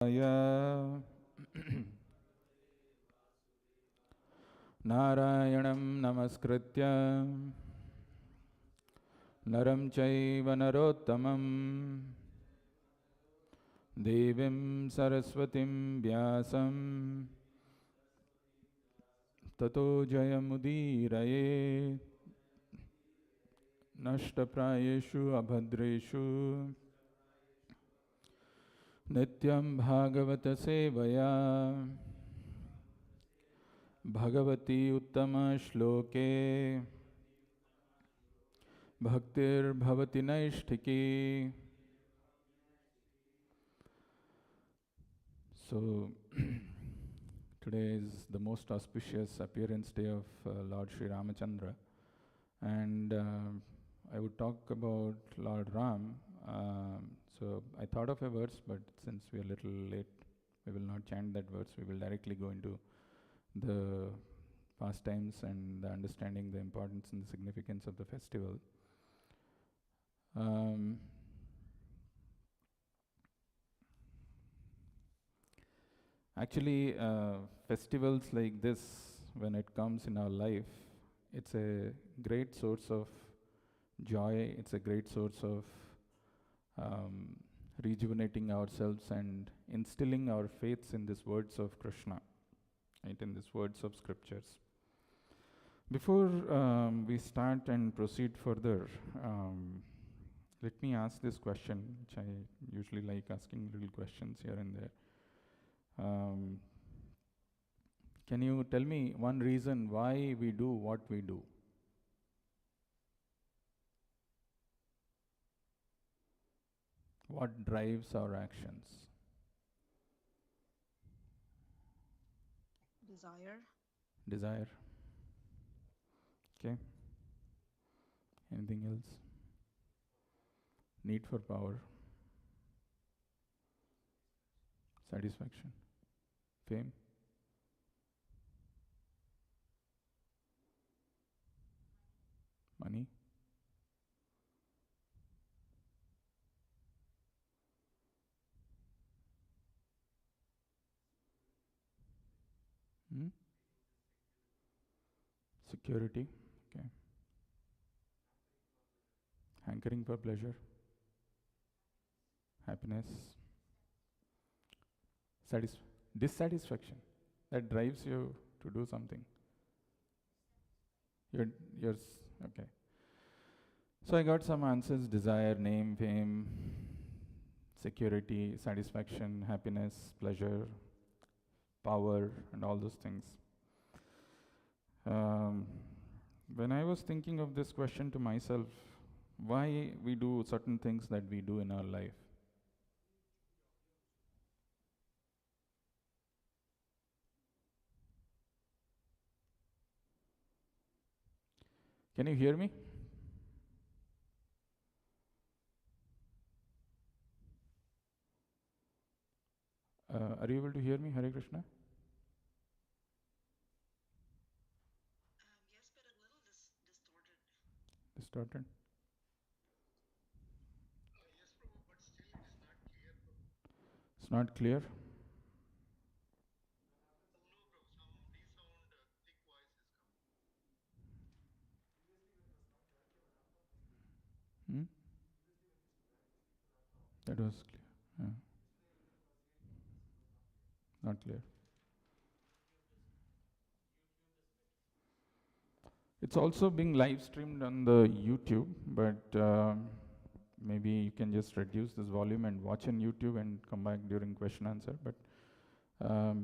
Ya Narayanam Namaskritya Naram Chaiva Narottamam Devim Saraswatim Vyasam Tato Jayamudiraye Nashtaprayeshu Abhadreshu Nityam Bhagavata Sevaya Bhagavati Uttama Shloke Bhaktir Bhavati Naishtiki. So, today is the most auspicious appearance day of Lord Sri Ramachandra, and I would talk about Lord Ram. So I thought of a verse, but since we are a little late, we will not chant that verse. We will directly go into the pastimes and the understanding the importance and the significance of the festival. Actually, festivals like this, when it comes in our life, it's a great source of joy, it's a great source of rejuvenating ourselves and instilling our faiths in these words of Krishna, right, in these words of scriptures. Before we start and proceed further, let me ask this question, which I usually like asking little questions here and there. Can you tell me one reason why we do what we do? What drives our actions? Desire. Desire. Okay. Anything else? Need for power. Satisfaction. Fame. Money. Security. Okay. Hankering for pleasure. Happiness. Dissatisfaction. That drives you to do something. You're okay. So I got some answers: desire, name, fame, security, satisfaction, happiness, pleasure, power, and all those things. When I was thinking of this question to myself, why we do certain things that we do in our life? Can you hear me? Are you able to hear me, Hare Krishna? Yes, but a little distorted. Distorted? Yes, Prabhu, but still it is not clear, Prabhu. It's not clear? No, Prabhu, some resound, thick voice is coming. Hmm? That was clear. Yeah. Not clear. It's also being live streamed on the YouTube, but maybe you can just reduce this volume and watch on YouTube and come back during question answer. But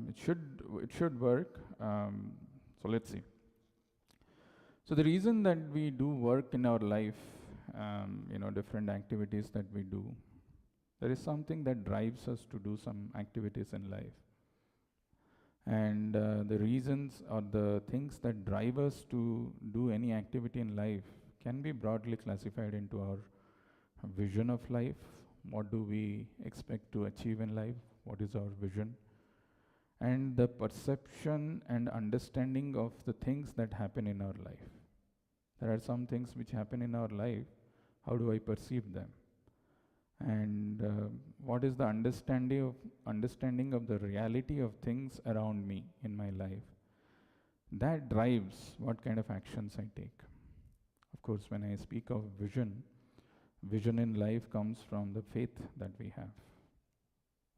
it should work. So let's see. So the reason that we do work in our life, different activities that we do, there is something that drives us to do some activities in life. And the reasons or the things that drive us to do any activity in life can be broadly classified into our vision of life. What do we expect to achieve in life? What is our vision? And the perception and understanding of the things that happen in our life. There are some things which happen in our life. How do I perceive them? And what is the understanding of the reality of things around me in my life. That drives what kind of actions I take. Of course, when I speak of vision, vision in life comes from the faith that we have.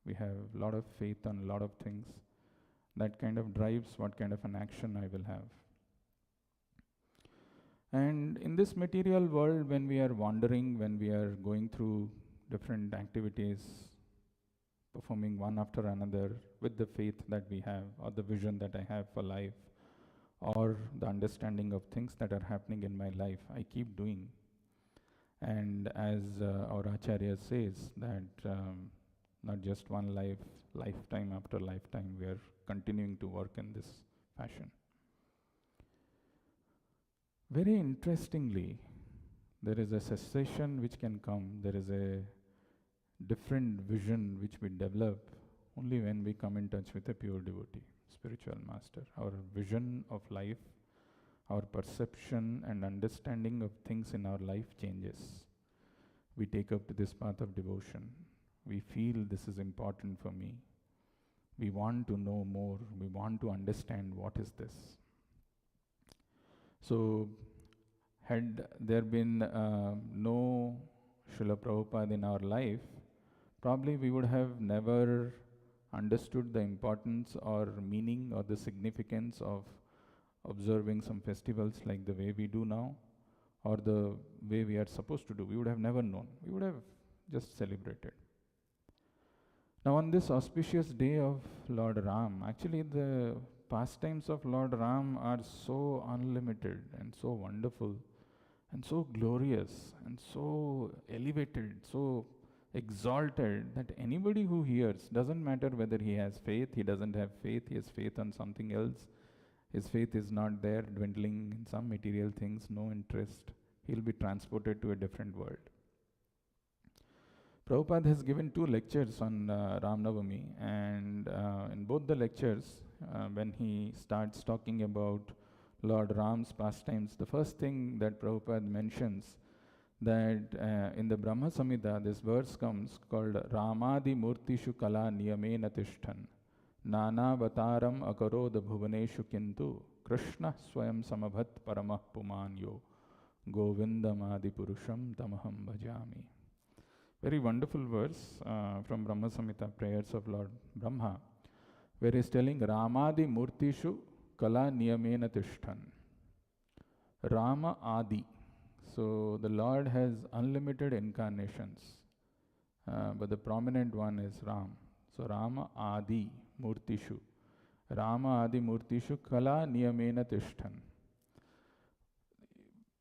We have a lot of faith on a lot of things. That kind of drives what kind of an action I will have. And in this material world, when we are wandering, when we are going through different activities, performing one after another with the faith that we have, or the vision that I have for life, or the understanding of things that are happening in my life, I keep doing. And as our Acharya says, that not just one lifetime after lifetime, we are continuing to work in this fashion. Very interestingly, there is a cessation which can come, there is a different vision which we develop only when we come in touch with a pure devotee, spiritual master. Our vision of life, our perception and understanding of things in our life changes. We take up to this path of devotion. We feel this is important for me. We want to know more. We want to understand what is this. So, had there been no Srila Prabhupada in our life, probably we would have never understood the importance or meaning or the significance of observing some festivals like the way we do now, or the way we are supposed to do. We would have never known. We would have just celebrated. Now on this auspicious day of Lord Ram, actually the pastimes of Lord Ram are so unlimited and so wonderful and so glorious and so elevated, so exalted, that anybody who hears, doesn't matter whether he has faith, he doesn't have faith, he has faith on something else, his faith is not there, dwindling in some material things, no interest, he'll be transported to a different world. Prabhupada has given 2 lectures on Rama Navami, and in both the lectures, when he starts talking about Lord Ram's pastimes, the first thing that Prabhupada mentions, that in the Brahma Samhita, this verse comes called Ramadi Murtishu Kala Niyamena Tishtan Nana Vataram Akaroda Bhuvaneshu Kintu Krishna Swayam Samabhat Paramah Pumanyo Govindam Adi Purusham Tamaham Bhajami. Very wonderful verse from Brahma Samhita, prayers of Lord Brahma, where he is telling Ramadi Murtishu Kala Niyamena Tishtan. Rama Adi. So the Lord has unlimited incarnations, but the prominent one is Ram. So Rama Adi Murtishu. Rama Adi Murtishu Kala Niyamena Tishtan.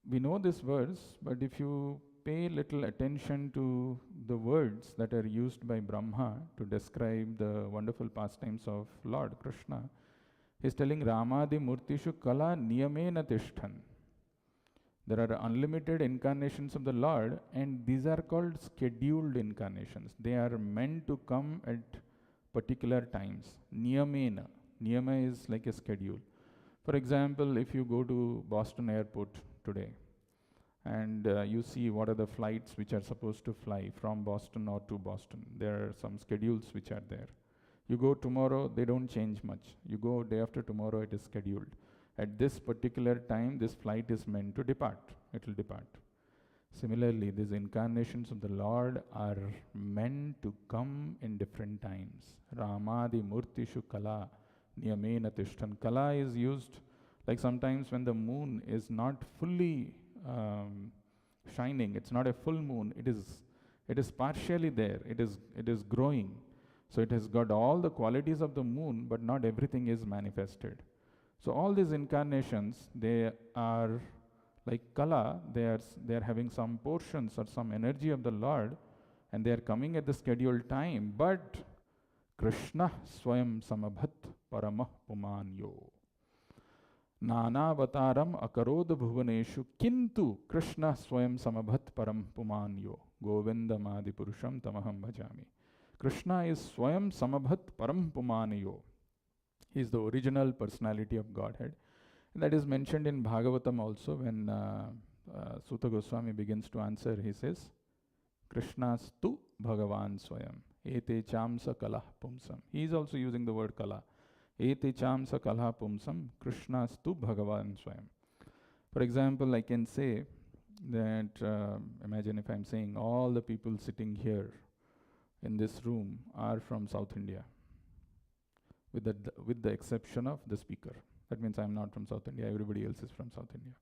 We know this verse, but if you pay little attention to the words that are used by Brahma to describe the wonderful pastimes of Lord Krishna, he is telling Ramadi Murtishu Kala Niyamena Tishtan. There are unlimited incarnations of the Lord, and these are called scheduled incarnations. They are meant to come at particular times. Niyamena. Niyama is like a schedule. For example, if you go to Boston airport today, and you see what are the flights which are supposed to fly from Boston or to Boston. There are some schedules which are there. You go tomorrow, they don't change much. You go day after tomorrow, it is scheduled. At this particular time, this flight is meant to depart. It will depart. Similarly, these incarnations of the Lord are meant to come in different times. Ramadi Murtishu Kala Niyamena Tishtan. Kala is used like sometimes when the moon is not fully shining, it's not a full moon, it is partially there, it is growing. So it has got all the qualities of the moon, but not everything is manifested. So all these incarnations, they are like Kala, they are having some portions or some energy of the Lord, and they are coming at the scheduled time, but Krishna Swayam Samabhat Paramah Pumanyo. Nana Vataram Akaroda Bhuvaneshu Kintu Krishna Swayam Samabhat Param Pumanyo Govindam Adi Purusham Tamaham Bhajami. Krishna is Swayam Samabhat Param Pumanyo. He is the original personality of Godhead. And that is mentioned in Bhagavatam also when Sutta Goswami begins to answer. He says, Krishnastu Bhagavan Swayam. Ete chamsa kalah pumsam. He is also using the word kala. Ete chamsa kalah pumsam. Krishnastu Bhagavan Swayam. For example, I can say that, imagine if I'm saying all the people sitting here in this room are from South India, with the exception of the speaker. That means I'm not from South India, everybody else is from South India.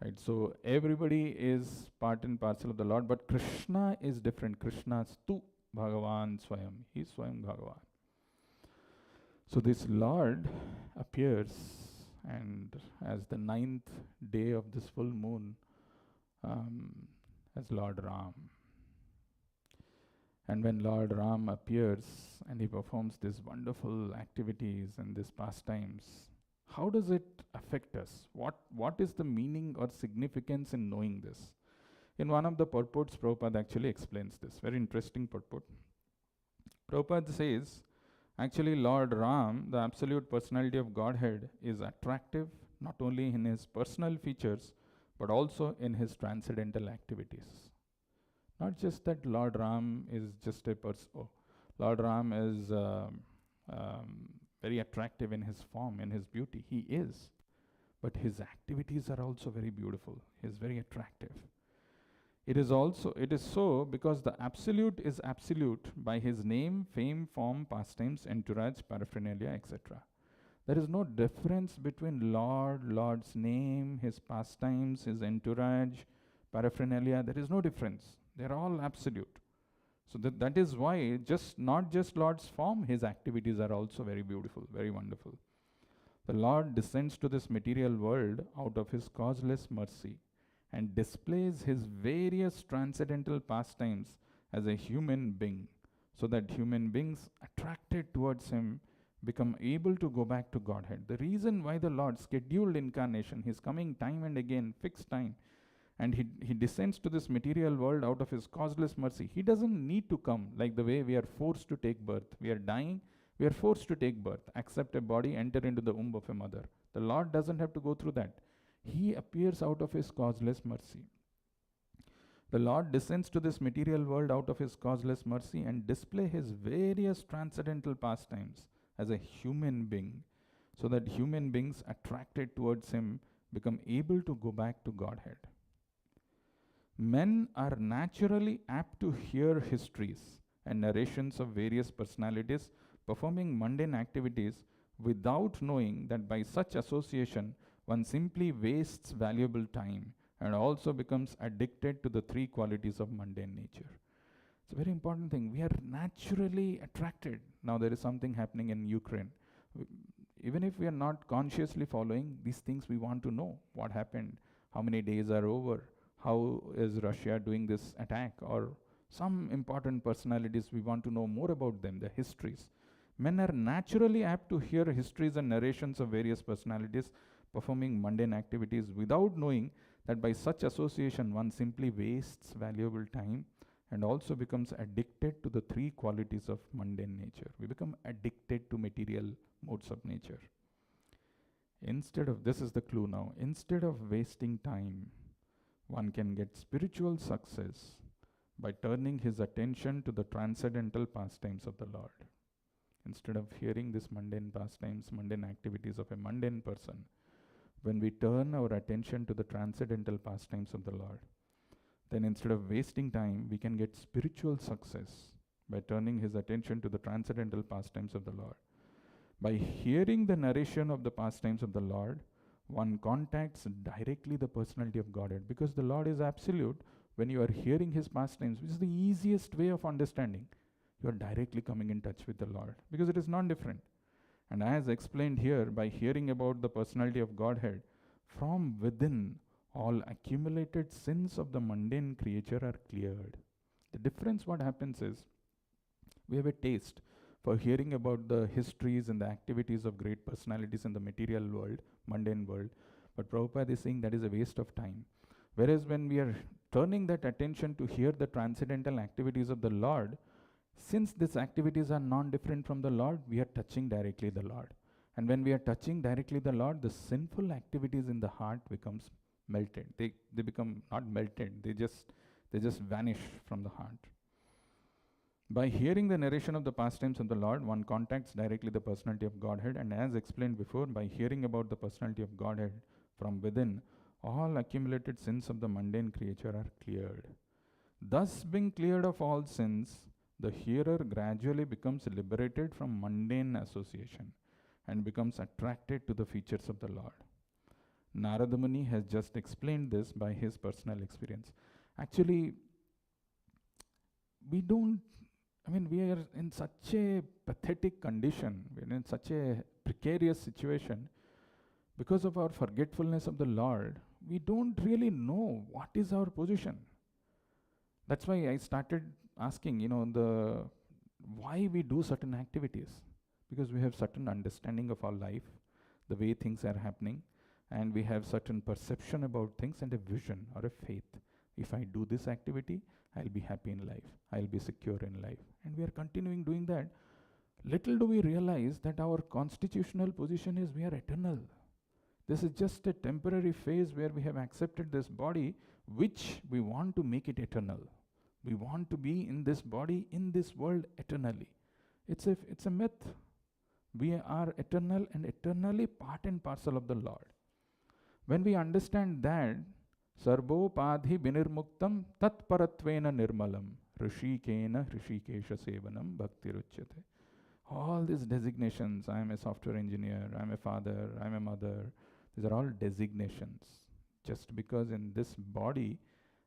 Right? So everybody is part and parcel of the Lord, but Krishna is different. Krishna's tu Bhagavan Swayam. He is Swayam Bhagavan. So this Lord appears, and as the 9th day of this full moon, as Lord Ram. And when Lord Ram appears and he performs these wonderful activities and these pastimes, how does it affect us? What is the meaning or significance in knowing this? In one of the purports, Prabhupada actually explains this. Very interesting purport. Prabhupada says, actually Lord Ram, the absolute personality of Godhead, is attractive not only in his personal features, but also in his transcendental activities. Not just that Lord Ram is just a person. Oh, Lord Ram is very attractive in his form, in his beauty. He is. But his activities are also very beautiful. He is very attractive. It is so because the absolute is absolute by his name, fame, form, pastimes, entourage, paraphernalia, etc. There is no difference between Lord's name, his pastimes, his entourage, paraphernalia. There is no difference. They are all absolute. So that is why not just Lord's form, his activities are also very beautiful, very wonderful. The Lord descends to this material world out of his causeless mercy and displays his various transcendental pastimes as a human being, so that human beings attracted towards him become able to go back to Godhead. The reason why the Lord scheduled incarnation, he's coming time and again, fixed time, and he descends to this material world out of his causeless mercy. He doesn't need to come like the way we are forced to take birth. We are dying, we are forced to take birth, accept a body, enter into the womb of a mother. The Lord doesn't have to go through that. He appears out of his causeless mercy. The Lord descends to this material world out of his causeless mercy and display his various transcendental pastimes as a human being, so that human beings attracted towards him become able to go back to Godhead. Men are naturally apt to hear histories and narrations of various personalities performing mundane activities without knowing that by such association one simply wastes valuable time and also becomes addicted to the 3 qualities of mundane nature. It's a very important thing. We are naturally attracted. Now there is something happening in Ukraine. Even if we are not consciously following these things, we want to know what happened, how many days are over, how is Russia doing this attack, or some important personalities, we want to know more about them, the histories. Men are naturally apt to hear histories and narrations of various personalities performing mundane activities without knowing that by such association one simply wastes valuable time and also becomes addicted to the 3 qualities of mundane nature. We become addicted to material modes of nature. This is the clue now, instead of wasting time, one can get spiritual success by turning his attention to the transcendental pastimes of the Lord. Instead of hearing these mundane pastimes, mundane activities of a mundane person, when we turn our attention to the transcendental pastimes of the Lord, then instead of wasting time, we can get spiritual success by turning his attention to the transcendental pastimes of the Lord. By hearing the narration of the pastimes of the Lord, one contacts directly the personality of Godhead, because the Lord is absolute. When you are hearing his pastimes, which is the easiest way of understanding, you are directly coming in touch with the Lord, because it is non-different. And as explained here, by hearing about the personality of Godhead, from within all accumulated sins of the mundane creature are cleared. The difference, what happens is, we have a taste for hearing about the histories and the activities of great personalities in the material world, mundane world, but Prabhupada is saying that is a waste of time. Whereas when we are turning that attention to hear the transcendental activities of the Lord, since these activities are non-different from the Lord, we are touching directly the Lord. And when we are touching directly the Lord, the sinful activities in the heart becomes melted. They become not melted, they They just vanish from the heart. By hearing the narration of the pastimes of the Lord, one contacts directly the personality of Godhead, and as explained before, by hearing about the personality of Godhead from within, all accumulated sins of the mundane creature are cleared. Thus, being cleared of all sins, the hearer gradually becomes liberated from mundane association and becomes attracted to the features of the Lord. Narada Muni has just explained this by his personal experience. Actually, we are in such a pathetic condition, we're in such a precarious situation because of our forgetfulness of the Lord. We don't really know what is our position. That's why I started asking, why we do certain activities. Because we have certain understanding of our life, the way things are happening, and we have certain perception about things and a vision or a faith. If I do this activity, I'll be happy in life, I'll be secure in life. And we are continuing doing that. Little do we realize that our constitutional position is we are eternal. This is just a temporary phase where we have accepted this body, which we want to make it eternal. We want to be in this body, in this world eternally. It's a myth. We are eternal and eternally part and parcel of the Lord. When we understand that, Sarvopadhi binirmuktam tat paratvena nirmalam rishikena rishikesha sevanam bhaktiruchyate. All these designations, I am a software engineer, I am a father, I am a mother, these are all designations. Just because in this body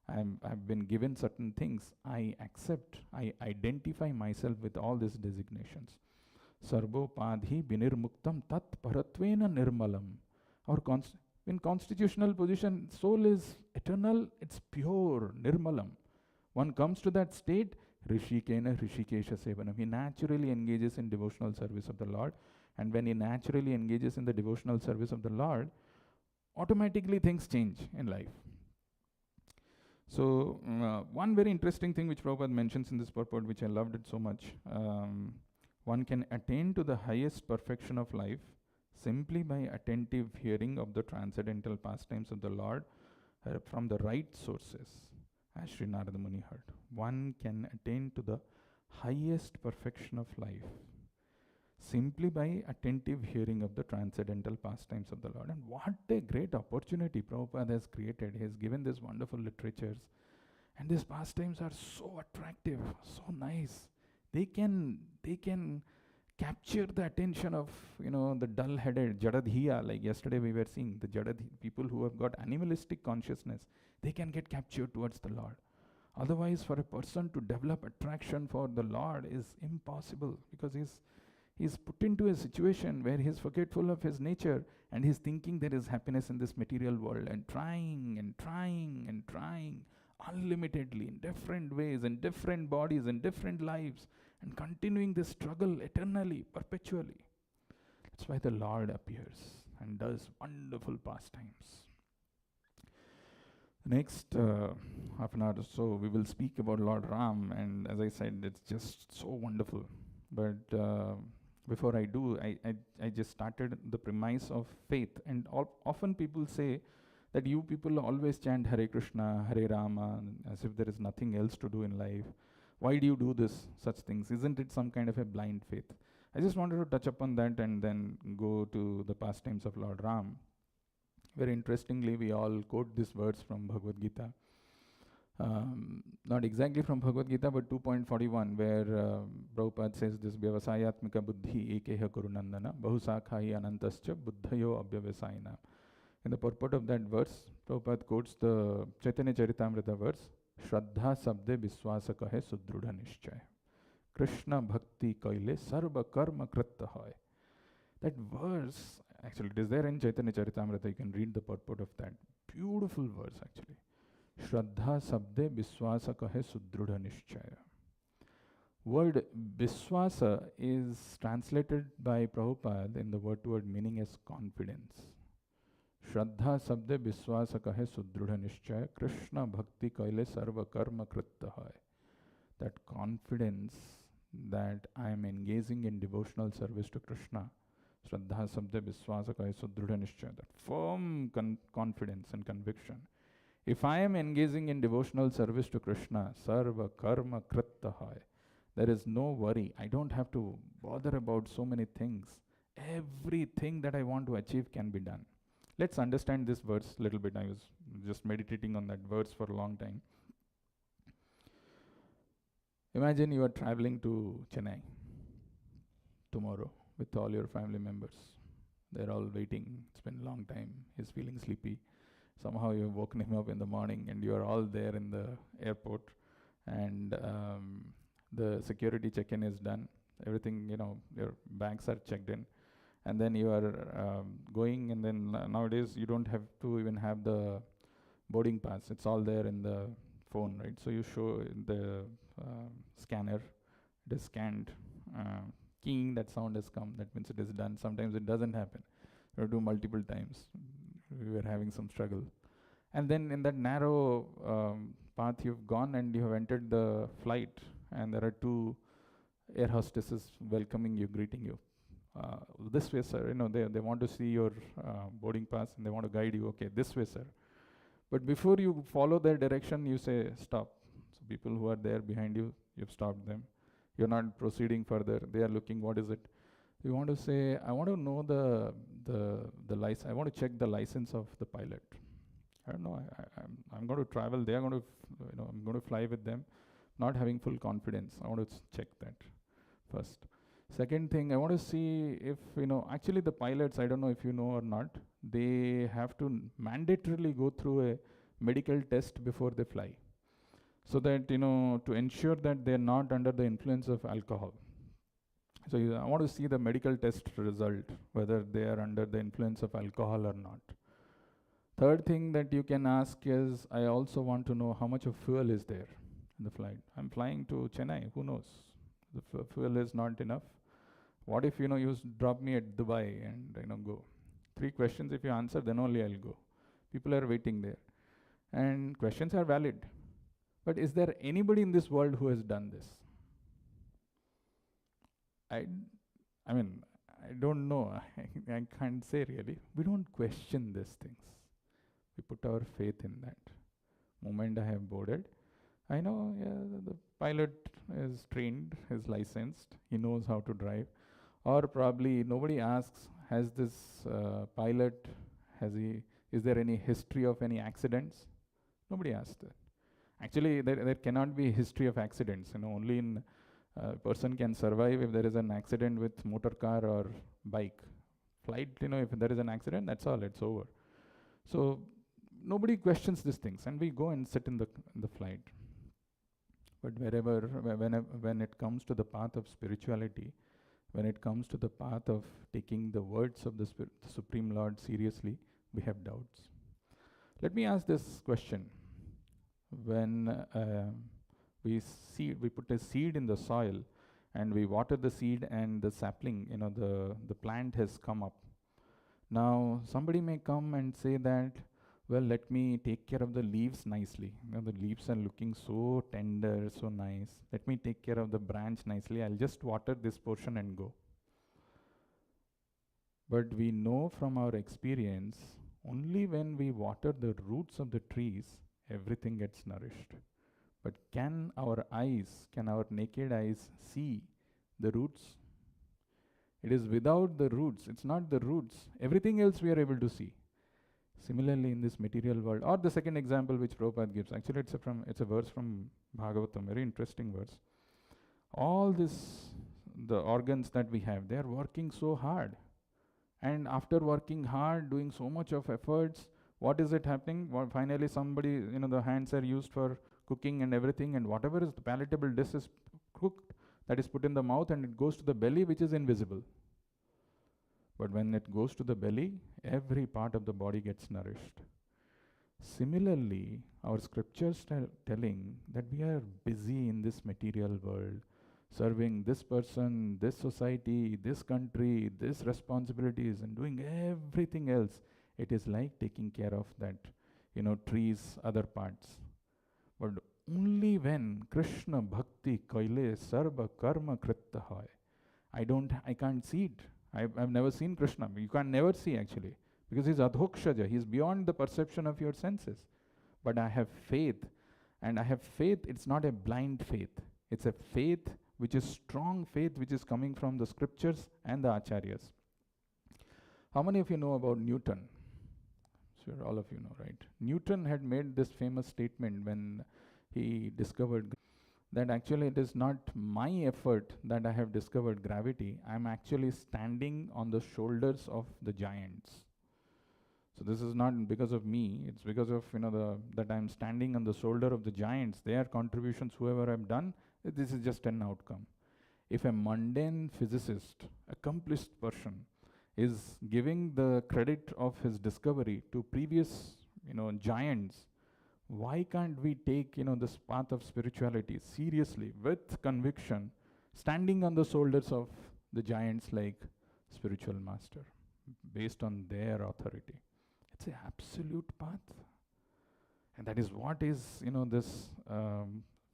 I've been given certain things, I accept, I identify myself with all these designations. Sarvopadhi binirmuktam tat paratvena nirmalam. In constitutional position, soul is eternal, it's pure, nirmalam. One comes to that state, rishikena rishikesha sevanam. He naturally engages in devotional service of the Lord. And when he naturally engages in the devotional service of the Lord, automatically things change in life. So, one very interesting thing which Prabhupada mentions in this purport, which I loved it so much, one can attain to the highest perfection of life simply by attentive hearing of the transcendental pastimes of the Lord from the right sources, as Sri Narada Muni heard. One can attain to the highest perfection of life simply by attentive hearing of the transcendental pastimes of the Lord. And what a great opportunity Prabhupada has created. He has given these wonderful literatures, and these pastimes are so attractive, so nice. They can capture the attention of the dull-headed Jadadhiya. Like yesterday we were seeing the people who have got animalistic consciousness, they can get captured towards the Lord. Otherwise, for a person to develop attraction for the Lord is impossible, because he's put into a situation where he's forgetful of his nature and he's thinking there is happiness in this material world, and trying unlimitedly in different ways, in different bodies, in different lives, and continuing this struggle eternally, perpetually. That's why the Lord appears and does wonderful pastimes. Next half an hour or so, we will speak about Lord Ram, and as I said, it's just so wonderful. But before I do, I just started the premise of faith, and often people say that you people always chant Hare Krishna, Hare Rama, as if there is nothing else to do in life. Why do you do such things? Isn't it some kind of a blind faith? I just wanted to touch upon that and then go to the pastimes of Lord Ram. Very interestingly, we all quote this verse from Bhagavad Gita. Not exactly from Bhagavad Gita, but 2.41, where Prabhupada says this, Vyavasayatmika buddhi ekeha kurunandana bahusakhahi anantascha buddhayo abhyavasayana. In the purport of that verse, Prabhupada quotes the Chaitanya Charitamrita verse, Shraddha sabde viswasa kahe sudrudha nishchay. Krishna bhakti kaile sarva karma kritta hoy. That verse, actually it is there in Chaitanya Charitamrita, you can read the purport of that. Beautiful verse actually. Shraddha sabde viswasa kahe sudrudha nishchaya. Word viswasa is translated by Prabhupada in the word-to-word meaning as confidence. Shraddha sabde viswasa kahe sudrudha nishchaya Krishna bhakti kaile sarva karma kritta hoy. That confidence that I am engaging in devotional service to Krishna, Shraddha sabde viswasa kahe sudrudha nishchaya, that firm confidence and conviction If I am engaging in devotional service to Krishna, sarva karma kritta hai, there is no worry. I don't have to bother about so many things. Everything that I want to achieve can be done. Let's understand this verse a little bit. I was just meditating on that verse for a long time. Imagine you are traveling to Chennai tomorrow with all your family members. They're all waiting. It's been a long time. He's feeling sleepy. Somehow you've woken him up in the morning and you are all there in the airport, and the security check-in is done. Everything, your bags are checked in, and then you are going, and then nowadays you don't have to even have the boarding pass. It's all there in the phone, right? So you show the scanner, it is scanned, keying, that sound has come, that means it is done. Sometimes it doesn't happen. You have to do multiple times. We were having some struggle. And then in that narrow path you've gone and you have entered the flight, and there are two air hostesses welcoming you, greeting you. This way, sir. They want to see your boarding pass and they want to guide you. Okay, this way, sir. But before you follow their direction, you say, stop. So people who are there behind you, you've stopped them. You're not proceeding further. They are looking, what is it? You want to say, I want to know the license. I want to check the license of the pilot. I don't know. I'm going to travel. They are going to, I'm going to fly with them. Not having full confidence. I want to check that first. Second thing, I want to see if, actually the pilots, I don't know if you know or not, they have to mandatorily go through a medical test before they fly. So that, to ensure that they're not under the influence of alcohol. So I want to see the medical test result, whether they are under the influence of alcohol or not. Third thing that you can ask is, I also want to know how much of fuel is there in the flight. I'm flying to Chennai, who knows? The fuel is not enough. What if, you drop me at Dubai and, go? 3 questions, if you answer, then only I'll go. People are waiting there. And questions are valid. But is there anybody in this world who has done this? I don't know. I can't say really. We don't question these things. We put our faith in that. Moment I have boarded, I know, the pilot is trained, is licensed, he knows how to drive. Or probably nobody asks, has this pilot, is there any history of any accidents? Nobody asks that. Actually, there cannot be a history of accidents. Only in person can survive if there is an accident with motor car or bike. Flight, if there is an accident, that's all, it's over. So nobody questions these things, and we go and sit in the flight. But when it comes to the path of spirituality, when it comes to the path of taking the words of the Supreme Lord seriously, we have doubts. Let me ask this question. When we put a seed in the soil and we water the seed and the sapling, the plant has come up. Now, somebody may come and say that, well, let me take care of the leaves nicely. The leaves are looking so tender, so nice. Let me take care of the branch nicely. I'll just water this portion and go. But we know from our experience, only when we water the roots of the trees, everything gets nourished. But can our naked eyes see the roots? It is without the roots. It's not the roots. Everything else we are able to see. Similarly, in this material world, or the second example which Prabhupada gives, actually it's a verse from Bhagavatam, very interesting verse. All the organs that we have, they are working so hard. And after working hard, doing so much of efforts, what is it happening? Well, finally somebody, the hands are used for cooking and everything, and whatever is the palatable dish is cooked, that is put in the mouth, and it goes to the belly, which is invisible. But when it goes to the belly, every part of the body gets nourished. Similarly, our scriptures telling that we are busy in this material world, serving this person, this society, this country, this responsibilities, and doing everything else. It is like taking care of that, trees, other parts. But only when Krishna Bhakti Kaile Sarva Karma Kritta Hai, I can't see it. I've never seen Krishna. You can never see actually, because he's adhokshaja. He's beyond the perception of your senses. but I have faith. And I have faith, it's not a blind faith. It's a faith which is strong faith, which is coming from the scriptures and the acharyas. How many of you know about Newton? Sure, all of you know, right? Newton had made this famous statement when he discovered that actually it is not my effort that I have discovered gravity. I'm actually standing on the shoulders of the giants. So this is not because of me, it's because of that I'm standing on the shoulder of the giants. Their contributions, whoever I've done, this is just an outcome. If a mundane physicist, accomplished person, is giving the credit of his discovery to previous giants, why can't we take this path of spirituality seriously with conviction, standing on the shoulders of the giants like spiritual master, based on their authority? It's an absolute path. And that is what is, this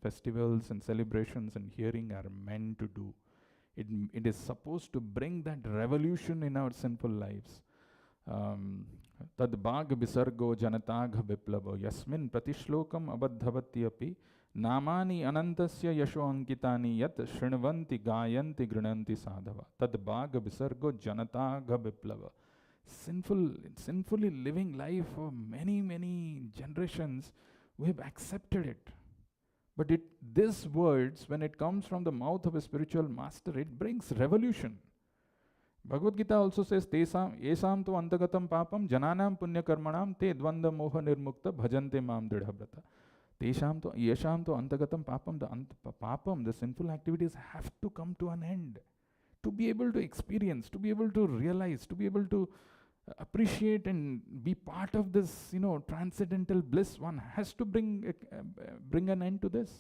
festivals and celebrations and hearing are meant to do. It is supposed to bring that revolution in our sinful lives. Tad bhag visargo janatagha viplavo yasmin pratishlokam abadhavati api namani anantasya yasho ankitani yat shrinvanti gayanti grinanti sadhava. Tad bhag visargo janatagha viplava. Sinfully living life for many generations, we have accepted it. But these words, when it comes from the mouth of a spiritual master, it brings revolution. Bhagavad Gita also says, Esam to antagatam papam jananam punyakarmanam te dvanda moha nirmukta bhajante mam dridhabrata. Yesham to antagatam papam, the sinful activities have to come to an end. To be able to experience, to be able to realize, to be able to appreciate and be part of this, transcendental bliss, one has to bring an end to this.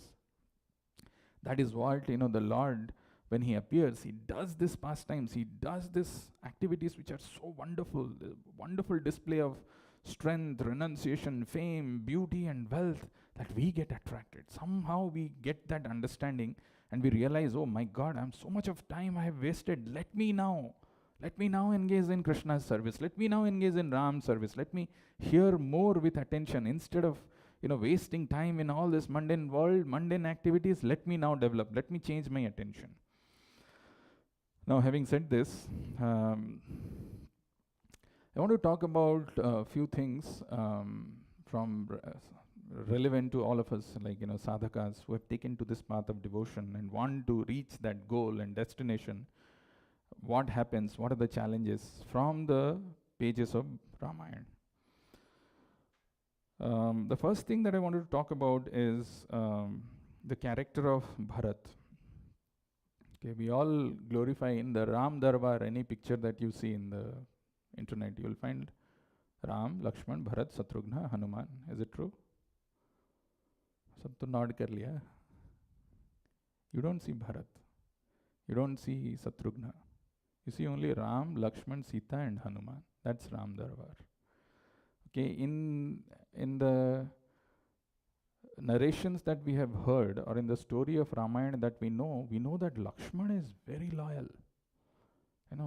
That is what, the Lord, when He appears, He does this pastimes, He does this activities which are so wonderful, the wonderful display of strength, renunciation, fame, beauty and wealth, that we get attracted. Somehow we get that understanding and we realize, oh my God, I'm so much of time I have wasted. Let me now engage in Krishna's service. Let me now engage in Ram's service. Let me hear more with attention instead of wasting time in all this mundane world, mundane activities. Let me now develop. Let me change my attention. Now, having said this, I want to talk about a few things from relevant to all of us, like sadhakas who have taken to this path of devotion and want to reach that goal and destination. What happens? What are the challenges from the pages of Ramayana? The first thing that I wanted to talk about is the character of Bharat. Okay, we all glorify in the Ram Darbar, any picture that you see in the internet, you will find Ram, Lakshman, Bharat, Satrughna, Hanuman. Is it true? Sab to nod kar liya. You don't see Bharat. You don't see Satrughna. You see only Ram, Lakshman, Sita and Hanuman. That's Ram Darbar. Okay, in the narrations that we have heard, or in the story of Ramayana that we know that Lakshman is very loyal.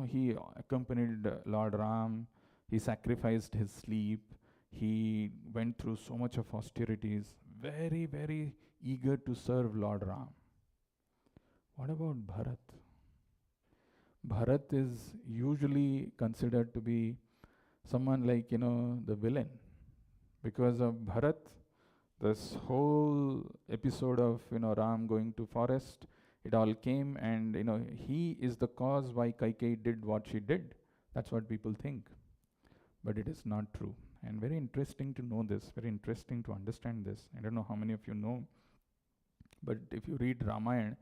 He accompanied Lord Ram, he sacrificed his sleep, he went through so much of austerities, very eager to serve Lord Ram. What about Bharat? Bharat is usually considered to be someone like, the villain. Because of Bharat, this whole episode of, Ram going to forest, it all came and, he is the cause why Kaikeyi did what she did. That's what people think. But it is not true. And very interesting to know this, very interesting to understand this. I don't know how many of you know, but if you read Ramayana,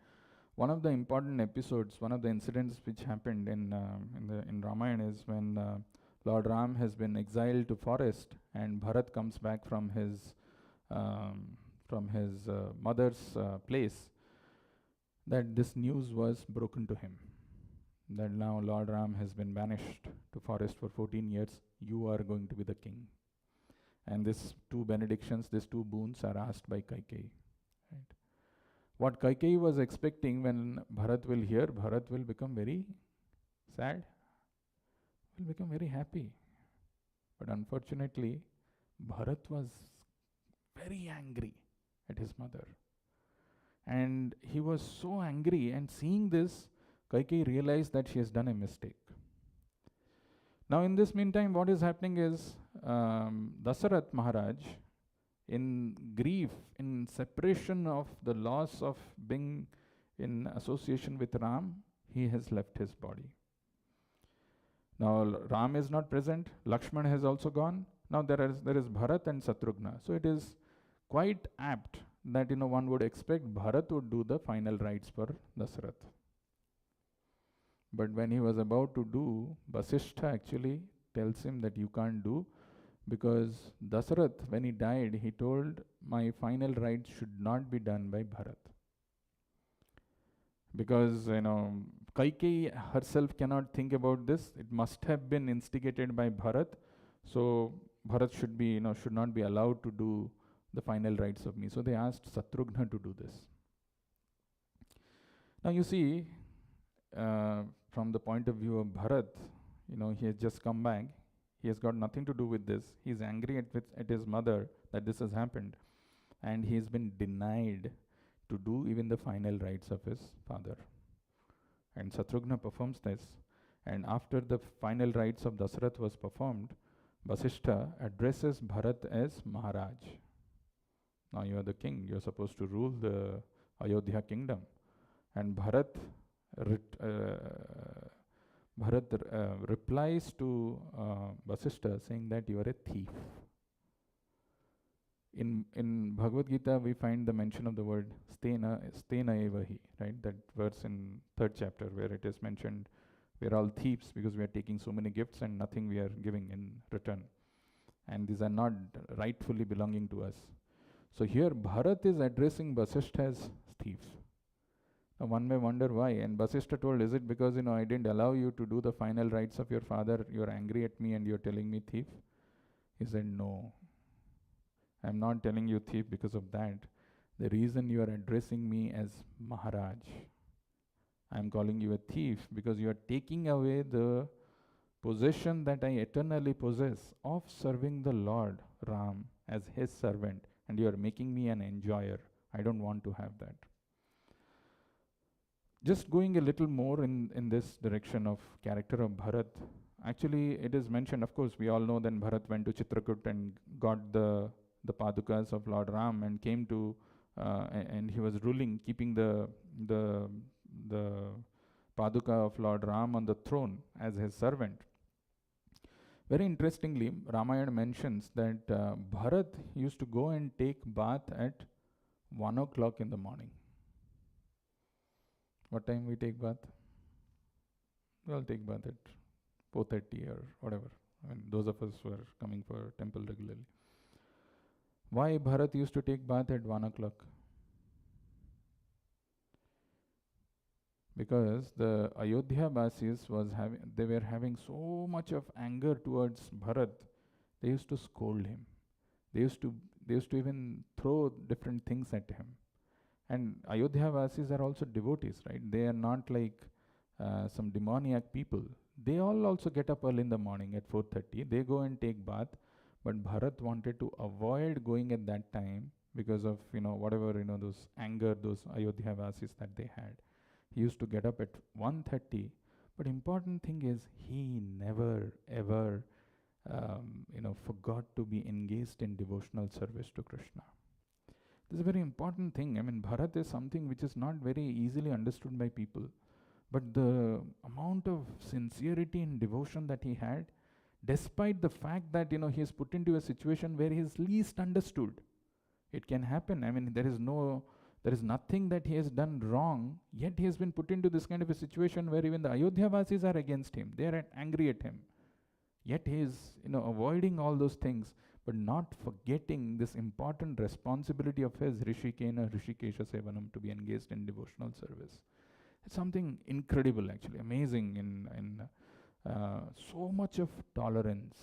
one of the important episodes, one of the incidents which happened in Ramayana is when Lord Ram has been exiled to forest and Bharat comes back from his mother's place, that this news was broken to him, that now Lord Ram has been banished to forest for 14 years, you are going to be the king. And these two benedictions, these two boons are asked by Kaikeyi. Right? What Kaikeyi was expecting, when Bharat will hear, Bharat will become very sad, will become very happy. But unfortunately, Bharat was very angry at his mother. And he was so angry, and seeing this, Kaikeyi realized that she has done a mistake. Now, in this meantime, what is happening is Dasarat Maharaj, in grief, in separation of the loss of being in association with Ram, he has left his body. Now, Ram is not present, Lakshman has also gone. Now, there is Bharat and Satrughna. So, it is quite apt that one would expect Bharat would do the final rites for Dasarath. But when he was about to do, Vasishtha actually tells him that you can't do, because Dasarath, when he died, he told, my final rites should not be done by Bharat. Because Kaikeyi herself cannot think about this. It must have been instigated by Bharat. So Bharat should be, should not be allowed to do the final rites of me. So they asked Satrughna to do this. Now you see, from the point of view of Bharat, he has just come back. He has got nothing to do with this. He is angry at his mother that this has happened. And he has been denied to do even the final rites of his father. And Satrughna performs this. And after the final rites of Dasarath was performed, Vasishtha addresses Bharat as Maharaj. Now you are the king. You are supposed to rule the Ayodhya kingdom. And Bharat replies to Vasishtha saying that you are a thief. In Bhagavad Gita, we find the mention of the word stena evahi, right? That verse in 3rd chapter where it is mentioned, we are all thieves because we are taking so many gifts and nothing we are giving in return. And these are not rightfully belonging to us. So here Bharat is addressing Vasishtha as thief. Now one may wonder why. And Vasishtha told, is it because I didn't allow you to do the final rites of your father? You are angry at me and you are telling me thief? He said, no. I'm not telling you thief because of that. The reason you are addressing me as Maharaj, I'm calling you a thief because you are taking away the possession that I eternally possess of serving the Lord Ram as his servant, and you are making me an enjoyer. I don't want to have that. Just going a little more in this direction of character of Bharat, actually it is mentioned, of course, we all know that Bharat went to Chitrakoot and got the Padukas of Lord Ram and came to, and he was ruling, keeping the Paduka of Lord Ram on the throne as his servant. Very interestingly, Ramayana mentions that Bharat used to go and take bath at 1 o'clock in the morning. What time we take bath? We'll take bath at 4:30 or whatever. I mean, those of us who are coming for temple regularly. Why Bharat used to take bath at 1 o'clock? Because the Ayodhya Vasis they were having so much of anger towards Bharat, they used to scold him. They used to even throw different things at him. And Ayodhya Vasis are also devotees, right? They are not like some demoniac people. They all also get up early in the morning at 4:30. They go and take bath. But Bharat wanted to avoid going at that time because of, whatever, those anger, those Ayodhya Vasis that they had. He used to get up at 1:30. But important thing is, he never, ever, forgot to be engaged in devotional service to Krishna. This is a very important thing. I mean, Bharat is something which is not very easily understood by people. But the amount of sincerity and devotion that he had, despite the fact that, he is put into a situation where he is least understood. It can happen. I mean, there is nothing that he has done wrong, yet he has been put into this kind of a situation where even the Ayodhya Vasis are against him. They are angry at him. Yet he is, avoiding all those things, but not forgetting this important responsibility of his Rishikena Rishikesha Sevanam, to be engaged in devotional service. It's something incredible, actually, amazing in so much of tolerance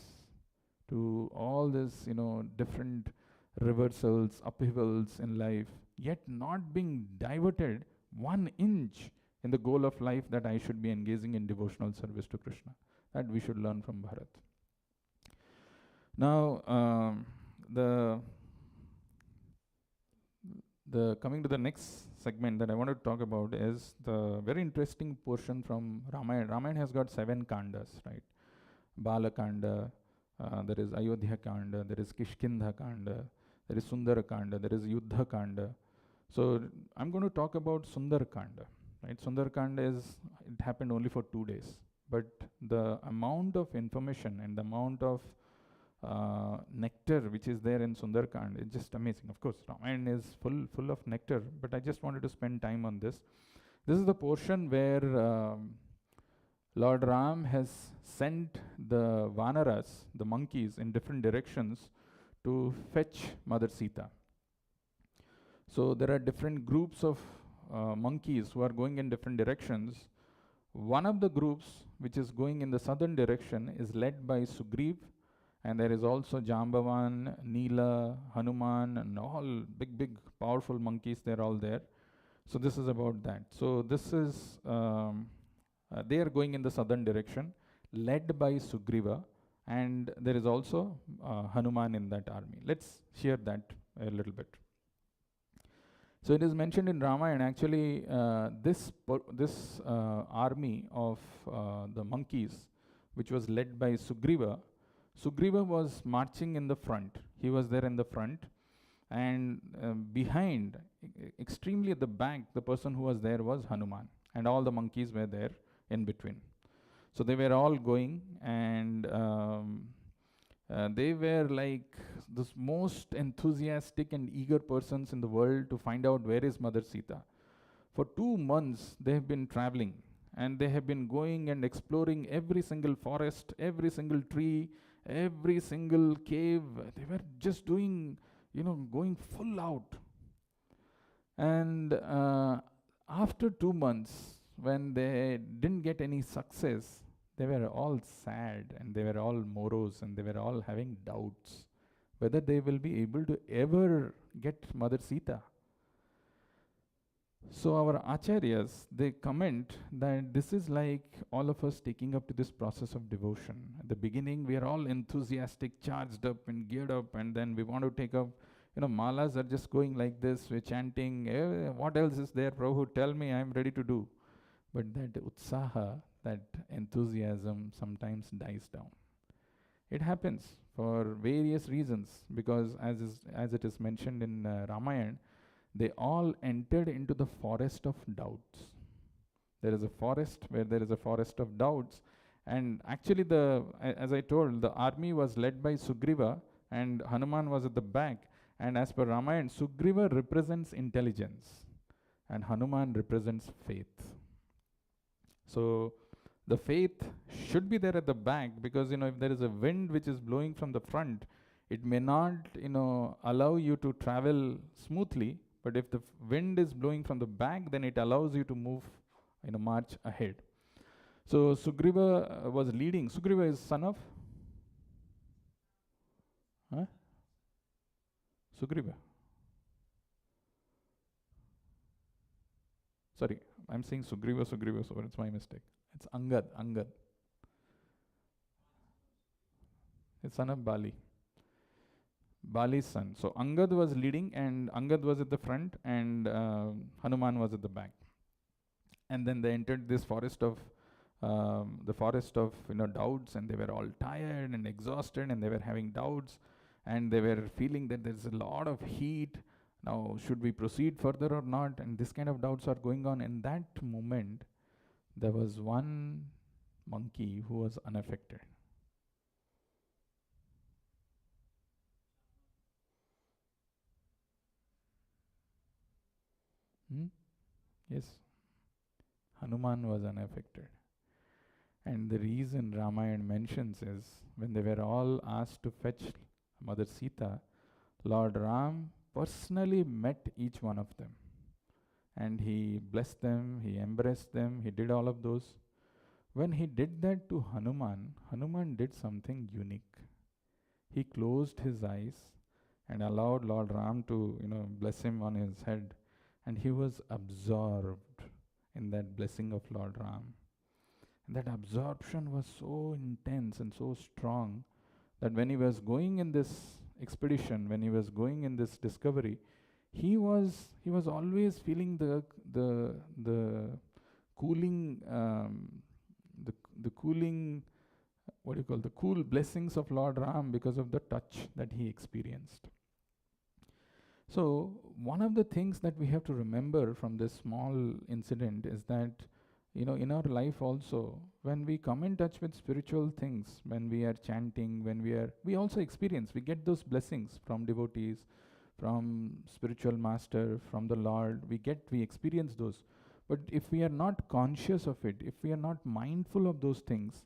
to all this, different reversals, upheavals in life, yet not being diverted 1 inch in the goal of life that I should be engaging in devotional service to Krishna. That we should learn from Bharat. Now, the The coming to the next segment that I want to talk about is the very interesting portion from Ramayana. Ramayana has got 7 kandas, right? Bala Kanda, there is Ayodhya Kanda, there is Kishkindha Kanda, there is Sundar Kanda, there is Yuddha Kanda. So I'm going to talk about Sundar Kanda, right? Sundar Kanda it happened only for 2 days, but the amount of information and the amount of nectar which is there in Sundarkand is just amazing. Of course, Ramayana is full of nectar, but I just wanted to spend time on this. This is the portion where Lord Ram has sent the Vanaras, the monkeys, in different directions to fetch Mother Sita. So there are different groups of monkeys who are going in different directions. One of the groups which is going in the southern direction is led by Sugriv, and there is also Jambavan, Neela, Hanuman, and all big powerful monkeys. They're all there. So this is about that. So this is they are going in the southern direction, led by Sugriva, and there is also Hanuman in that army. Let's hear that a little bit. So it is mentioned in Ramayana. Actually, this army of the monkeys, which was led by Sugriva. Sugriva was marching in the front. He was there in the front, and behind, extremely at the back, the person who was there was Hanuman, and all the monkeys were there in between. So they were all going, and they were like the most enthusiastic and eager persons in the world to find out where is Mother Sita. For 2 months, they have been traveling, and they have been going and exploring every single forest, every single tree, every single cave. They were just doing, going full out. And after 2 months, when they didn't get any success, they were all sad, and they were all morose, and they were all having doubts whether they will be able to ever get Mother Sita. So our acharyas, they comment that this is like all of us taking up to this process of devotion. At the beginning, we are all enthusiastic, charged up and geared up, and then we want to take up, malas are just going like this, we're chanting, what else is there, Prabhu, tell me, I'm ready to do. But that utsaha, that enthusiasm sometimes dies down. It happens for various reasons, because as it is mentioned in Ramayana, they all entered into the forest of doubts. There is a forest where there is a forest of doubts, and actually as I told, the army was led by Sugriva, and Hanuman was at the back, and as per Ramayana, Sugriva represents intelligence, and Hanuman represents faith. So the faith should be there at the back, because if there is a wind which is blowing from the front, it may not allow you to travel smoothly, but if the wind is blowing from the back, then it allows you to move, march ahead. So Sugriva was leading. Sugriva is son of Sugriva. Sorry, I'm saying Sugriva, so it's my mistake. It's Angad. It's son of Bali. Bali's son. So Angad was leading, and Angad was at the front, and Hanuman was at the back. And then they entered this forest of doubts, and they were all tired and exhausted, and they were having doubts, and they were feeling that there's a lot of heat. Now, should we proceed further or not? And this kind of doubts are going on. In that moment, there was one monkey who was unaffected. Yes, Hanuman was unaffected. And the reason Ramayana mentions is, when they were all asked to fetch Mother Sita, Lord Ram personally met each one of them. And he blessed them, he embraced them, he did all of those. When he did that to Hanuman, Hanuman did something unique. He closed his eyes and allowed Lord Ram to, bless him on his head. And he was absorbed in that blessing of Lord Ram. And that absorption was so intense and so strong that when he was going in this expedition, when he was going in this discovery, he was always feeling the cooling the cooling, what do you call, the cool blessings of Lord Ram because of the touch that he experienced. So one of the things that we have to remember from this small incident is that, in our life also, when we come in touch with spiritual things, when we are chanting, we also experience, we get those blessings from devotees, from spiritual master, from the Lord, we experience those. But if we are not conscious of it, if we are not mindful of those things,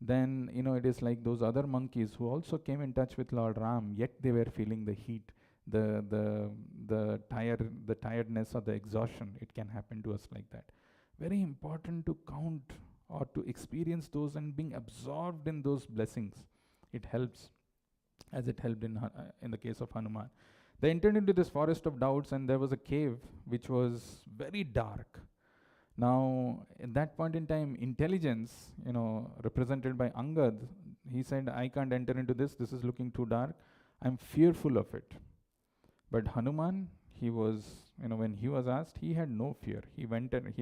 then it is like those other monkeys who also came in touch with Lord Ram, yet they were feeling the heat, the the the tiredness or the exhaustion. It can happen to us like that. Very important to count or to experience those and being absorbed in those blessings. It helps, as it helped in the case of Hanuman. They entered into this forest of doubts, and there was a cave which was very dark. Now, at that point in time, intelligence, represented by Angad, he said, I can't enter into this. This is looking too dark. I'm fearful of it. But Hanuman, when he was asked, he had no fear. He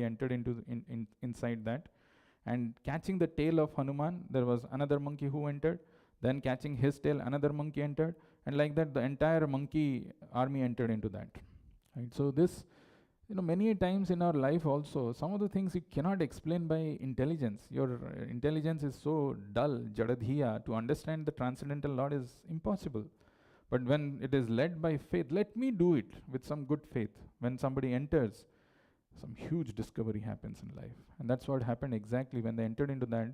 entered into inside that, and catching the tail of Hanuman, there was another monkey who entered. Then catching his tail, another monkey entered, and like that, the entire monkey army entered into that. Right. So this, many times in our life also, some of the things you cannot explain by intelligence. Your intelligence is so dull, jadadhiya, to understand the transcendental Lord is impossible. But when it is led by faith, let me do it with some good faith. When somebody enters, some huge discovery happens in life. And that's what happened exactly when they entered into that.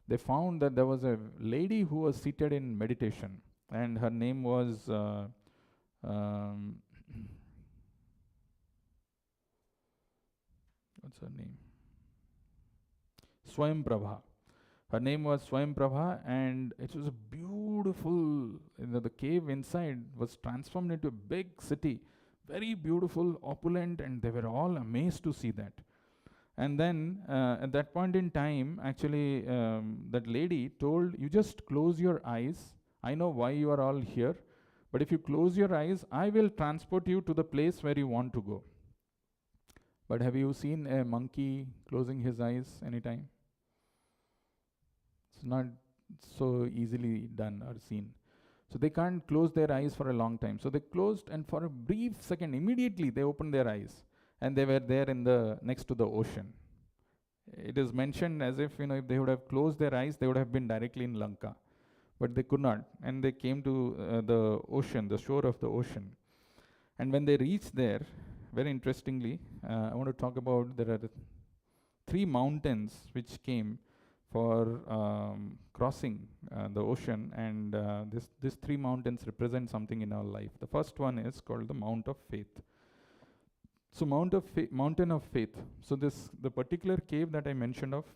They found that there was a lady who was seated in meditation, and her name was what's her name? Swayam Prabha. Her name was Swayam Prabha, and it was a beautiful, the cave inside was transformed into a big city, very beautiful, opulent, and they were all amazed to see that. And then at that point in time, actually, that lady told, you just close your eyes. I know why you are all here, but if you close your eyes, I will transport you to the place where you want to go. But have you seen a monkey closing his eyes anytime? It's not so easily done or seen. So they can't close their eyes for a long time. So they closed, and for a brief second, immediately they opened their eyes, and they were there next to the ocean. It is mentioned as if, if they would have closed their eyes, they would have been directly in Lanka. But they could not, and they came to the ocean, the shore of the ocean. And when they reached there, very interestingly, I want to talk about, there are 3 mountains which came for crossing the ocean, and these 3 mountains represent something in our life. The first one is called the Mount of Faith. So Mountain of Faith. So the particular cave that I mentioned of,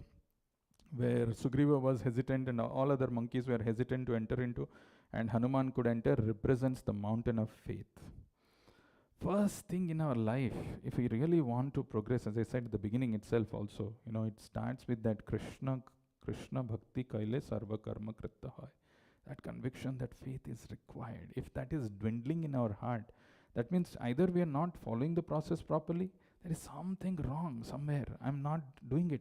where Sugriva was hesitant and all other monkeys were hesitant to enter into, and Hanuman could enter, represents the Mountain of Faith. First thing in our life, if we really want to progress, as I said at the beginning itself also, it starts with that Krishna Bhakti Kaile Sarva Karma Kritta Hoy. That conviction that faith is required. If that is dwindling in our heart, that means either we are not following the process properly, there is something wrong somewhere. I'm not doing it.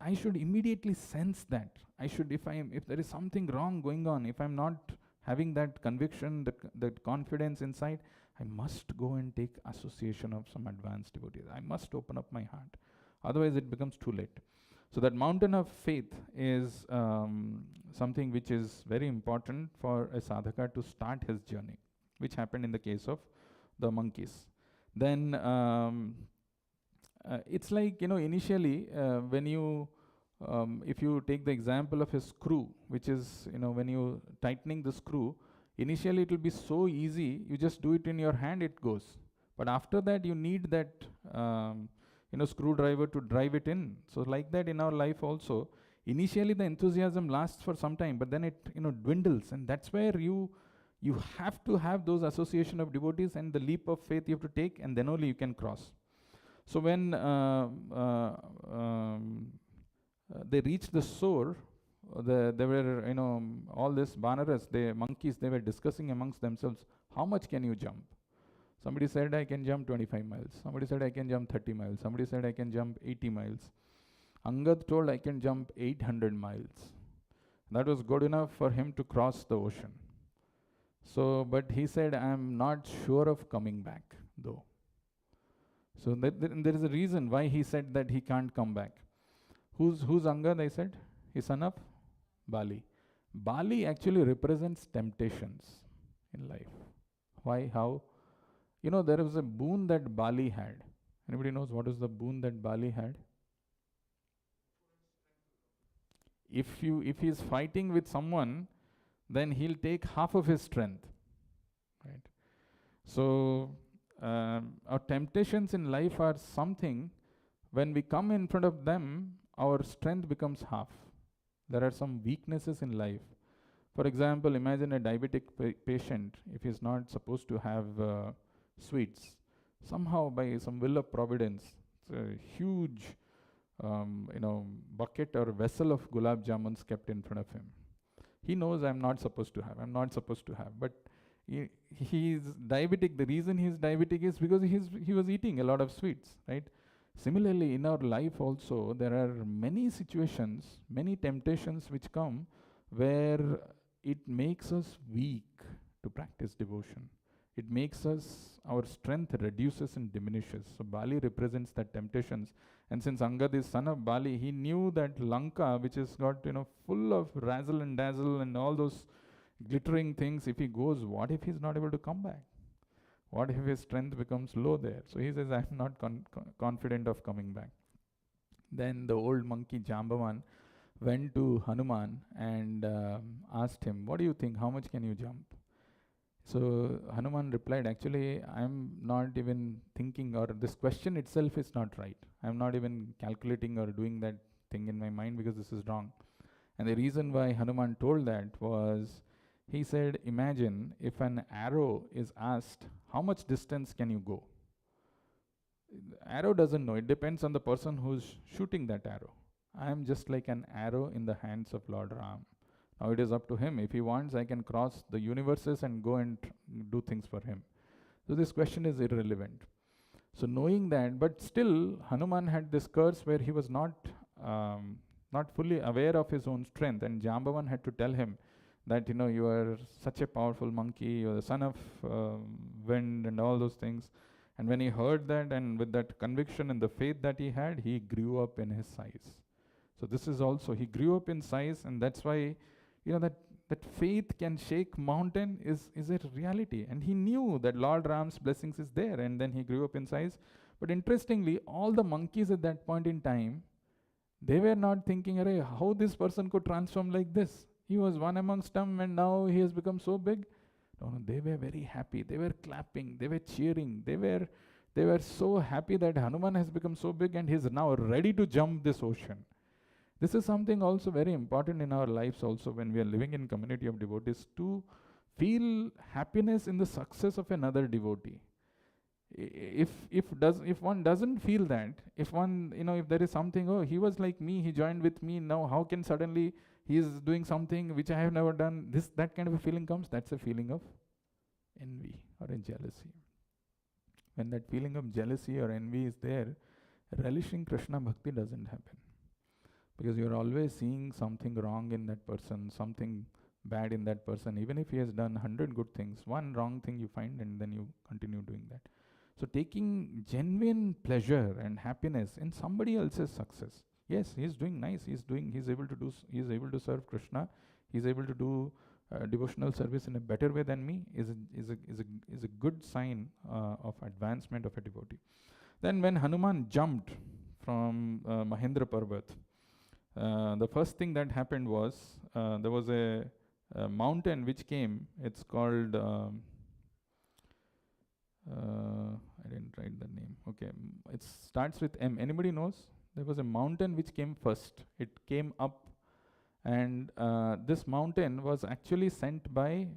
I should immediately sense that. If there is something wrong going on, if I'm not having that conviction, that confidence inside, I must go and take association of some advanced devotees. I must open up my heart. Otherwise, it becomes too late. So that mountain of faith is something which is very important for a sadhaka to start his journey, which happened in the case of the monkeys. Then it's like, initially when you, if you take the example of a screw, which is, when you tightening the screw, initially it will be so easy, you just do it in your hand, it goes. But after that, you need that screwdriver to drive it in. So like that in our life also, initially the enthusiasm lasts for some time, but then it dwindles, and that's where you have to have those association of devotees and the leap of faith you have to take, and then only you can cross. So when they reached the shore, there were, all this Vanaras, the monkeys, they were discussing amongst themselves, how much can you jump? Somebody said I can jump 25 miles. Somebody said I can jump 30 miles. Somebody said I can jump 80 miles. Angad told I can jump 800 miles. That was good enough for him to cross the ocean. So, but he said, I'm not sure of coming back, though. So there is a reason why he said that he can't come back. Who's Angad, I said? He's son of Bali. Bali actually represents temptations in life. Why? How? You know, there was a boon that Bali had. Anybody knows what is the boon that Bali had? If he is fighting with someone, then he'll take half of his strength, right? So our temptations in life are something, when we come in front of them, our strength becomes half. There are some weaknesses in life. For example, imagine a diabetic patient, if he's not supposed to have sweets, somehow by some will of providence, it's a huge bucket or vessel of gulab jamuns kept in front of him. He knows I'm not supposed to have, but he's diabetic. The reason he's diabetic is because he was eating a lot of sweets, right? Similarly, in our life also, there are many situations, many temptations which come where it makes us weak to practice devotion. It makes us, our strength reduces and diminishes. So Bali represents that temptations. And since Angad is son of Bali, he knew that Lanka, which is got, full of razzle and dazzle and all those glittering things, if he goes, what if he's not able to come back? What if his strength becomes low there? So he says, I'm not confident of coming back. Then the old monkey Jambavan went to Hanuman and asked him, what do you think? How much can you jump? So Hanuman replied, actually, I'm not even thinking, or this question itself is not right. I'm not even calculating or doing that thing in my mind because this is wrong. And the reason why Hanuman told that was, he said, imagine if an arrow is asked, how much distance can you go? The arrow doesn't know. It depends on the person who's shooting that arrow. I am just like an arrow in the hands of Lord Ram. Now it is up to him. If he wants, I can cross the universes and go and do things for him. So this question is irrelevant. So knowing that, but still Hanuman had this curse where he was not fully aware of his own strength, and Jambavan had to tell him that, you are such a powerful monkey, you are the son of wind and all those things. And when he heard that, and with that conviction and the faith that he had, he grew up in his size. So this is also, he grew up in size, and that's why, that faith can shake mountain is a reality. And he knew that Lord Ram's blessings is there, and then he grew up in size. But interestingly, all the monkeys at that point in time, they were not thinking, how this person could transform like this. He was one amongst them, and now he has become so big. No, they were very happy. They were clapping. They were cheering. They were so happy that Hanuman has become so big, and he is now ready to jump this ocean. This is something also very important in our lives also, when we are living in community of devotees, to feel happiness in the success of another devotee. If one doesn't feel that, if there is something, he was like me, he joined with me, now how can suddenly he is doing something which I have never done, that kind of a feeling comes, that's a feeling of envy or a jealousy. When that feeling of jealousy or envy is there, relishing Krishna bhakti doesn't happen. Because you're always seeing something wrong in that person, something bad in that person. Even if he has done 100 good things, one wrong thing you find, and then you continue doing that. So taking genuine pleasure and happiness in somebody else's success. Yes, he's doing nice. He's able to serve Krishna. He's able to do devotional service in a better way than me. Is a good sign of advancement of a devotee. Then when Hanuman jumped from Mahendra Parvat, the first thing that happened was there was a mountain which came. It's called, I didn't write the name. Okay, it starts with M. Anybody knows? There was a mountain which came first. It came up, and this mountain was actually sent by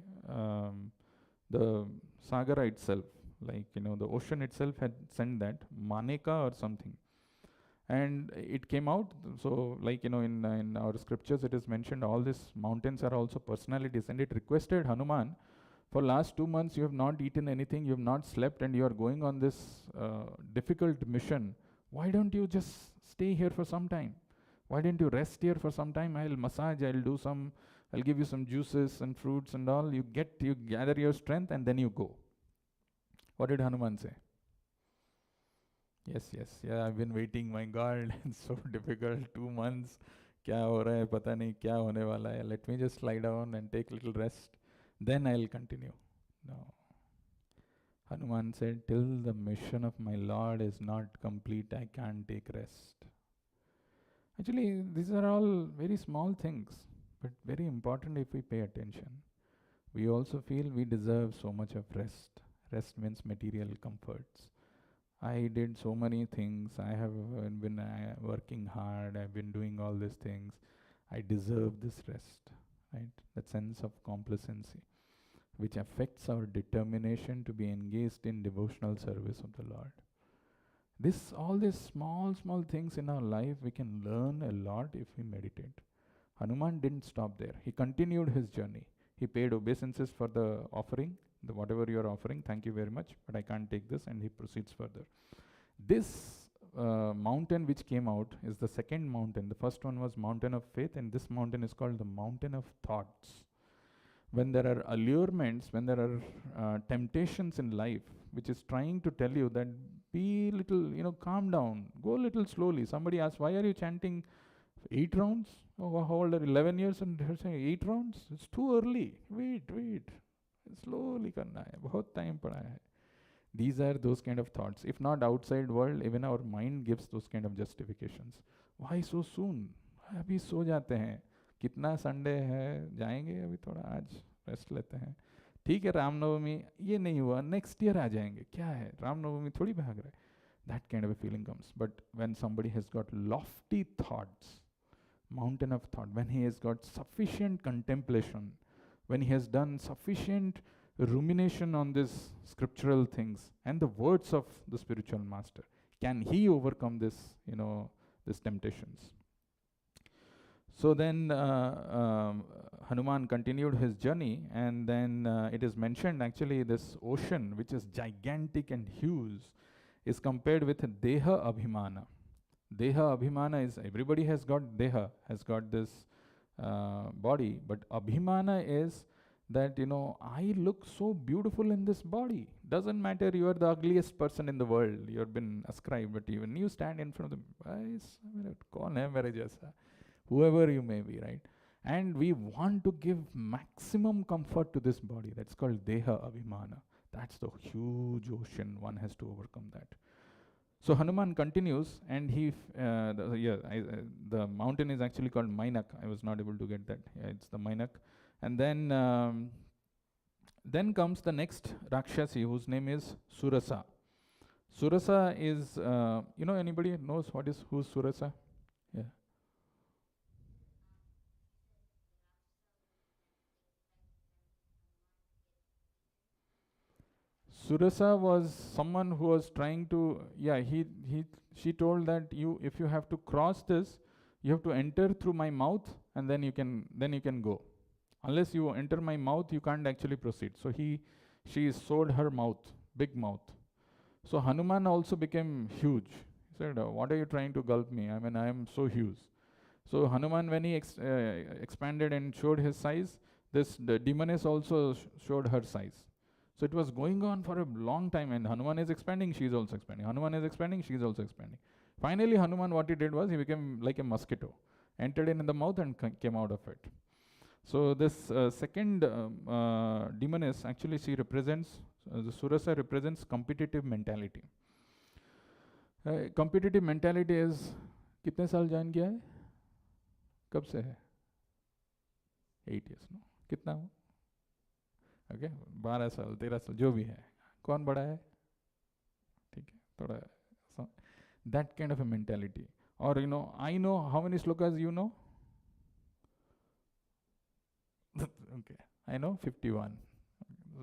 the Sagara itself. Like, the ocean itself had sent that, Maneka or something. And it came out, so like, in our scriptures it is mentioned all these mountains are also personalities, and it requested Hanuman For last 2 months, you have not eaten anything, you have not slept, and you are going on this difficult mission. Why don't you just stay here for some time? Why didn't you rest here for some time? I'll massage, I'll give you some juices and fruits and all. You gather your strength, and then you go. What did Hanuman say? Yes, yeah, I've been waiting, my God, it's so difficult, 2 months. क्या हो रहा है पता नहीं क्या होने वाला है. Let me just lie down and take little rest. Then I'll continue. No. Hanuman said, till the mission of my Lord is not complete, I can't take rest. Actually, these are all very small things, but very important if we pay attention. We also feel we deserve so much of rest. Rest means material comforts. I did so many things. I have been working hard. I've been doing all these things. I deserve this rest, right? That sense of complacency, which affects our determination to be engaged in devotional service of the Lord. All these small things in our life, we can learn a lot if we meditate. Hanuman didn't stop there. He continued his journey. He paid obeisances for the offering, whatever you are offering, thank you very much, but I can't take this, and he proceeds further. This mountain which came out is the second mountain. The first one was mountain of faith, and this mountain is called the mountain of thoughts. When there are allurements, when there are temptations in life, which is trying to tell you that be little, calm down, go a little slowly. Somebody asks, why are you chanting 8 rounds? Oh, how old are 11 years and they're saying 8 rounds? It's too early. Wait. Slowly karna hai. Bahut time pada hai. These are those kind of thoughts. If not outside world, even our mind gives those kind of justifications. Why so soon? अभी सो जाते हैं. कितना Sunday है, जाएंगे अभी थोड़ा आज rest लेते हैं. ठीक है, रामनवमी ये नहीं हुआ, नेक्स्ट ईयर आ जाएंगे. क्या है, रामनवमी थोड़ी भाग रहा है. That kind of a feeling comes. But when somebody has got lofty thoughts, mountain of thought, when he has got sufficient contemplation, when he has done sufficient rumination on these scriptural things and the words of the spiritual master, can he overcome these temptations? So then Hanuman continued his journey, and then it is mentioned actually this ocean, which is gigantic and huge, is compared with Deha Abhimana. Deha Abhimana is, everybody has got Deha, has got this body, but Abhimana is that, I look so beautiful in this body. Doesn't matter you are the ugliest person in the world, you have been ascribed, but even you stand in front of the, whoever you may be, right? And we want to give maximum comfort to this body. That's called Deha Abhimana. That's the huge ocean. One has to overcome that. So Hanuman continues, and the mountain is actually called Mainak. I was not able to get that. Yeah, it's the Mainak. And then comes the next Rakshasi, whose name is Surasa. Surasa is, anybody knows who's Surasa? Yeah. Surasa was someone who was trying to, she told that if you have to cross this, you have to enter through my mouth, and then you can go. Unless you enter my mouth, you can't actually proceed. So she sewed her mouth, big mouth. So Hanuman also became huge. He said, what are you trying to gulp me? I mean, I am so huge. So Hanuman, when he expanded and showed his size, the demoness also showed her size. So it was going on for a long time, and Hanuman is expanding, she is also expanding. Hanuman is expanding, she is also expanding. Finally, Hanuman, what he did was, he became like a mosquito, entered in the mouth and came out of it. So this second demoness, actually she represents, the Surasa represents competitive mentality. Competitive mentality is, कितने साल join किया है? कब से है? 8 years, no? कितना हो? Okay, 12 साल, 13 साल, जो भी है. कौन बड़ा है? ठीक है, थोड़ा that kind of a mentality. Or I know how many slokas you know? Okay, I know 51.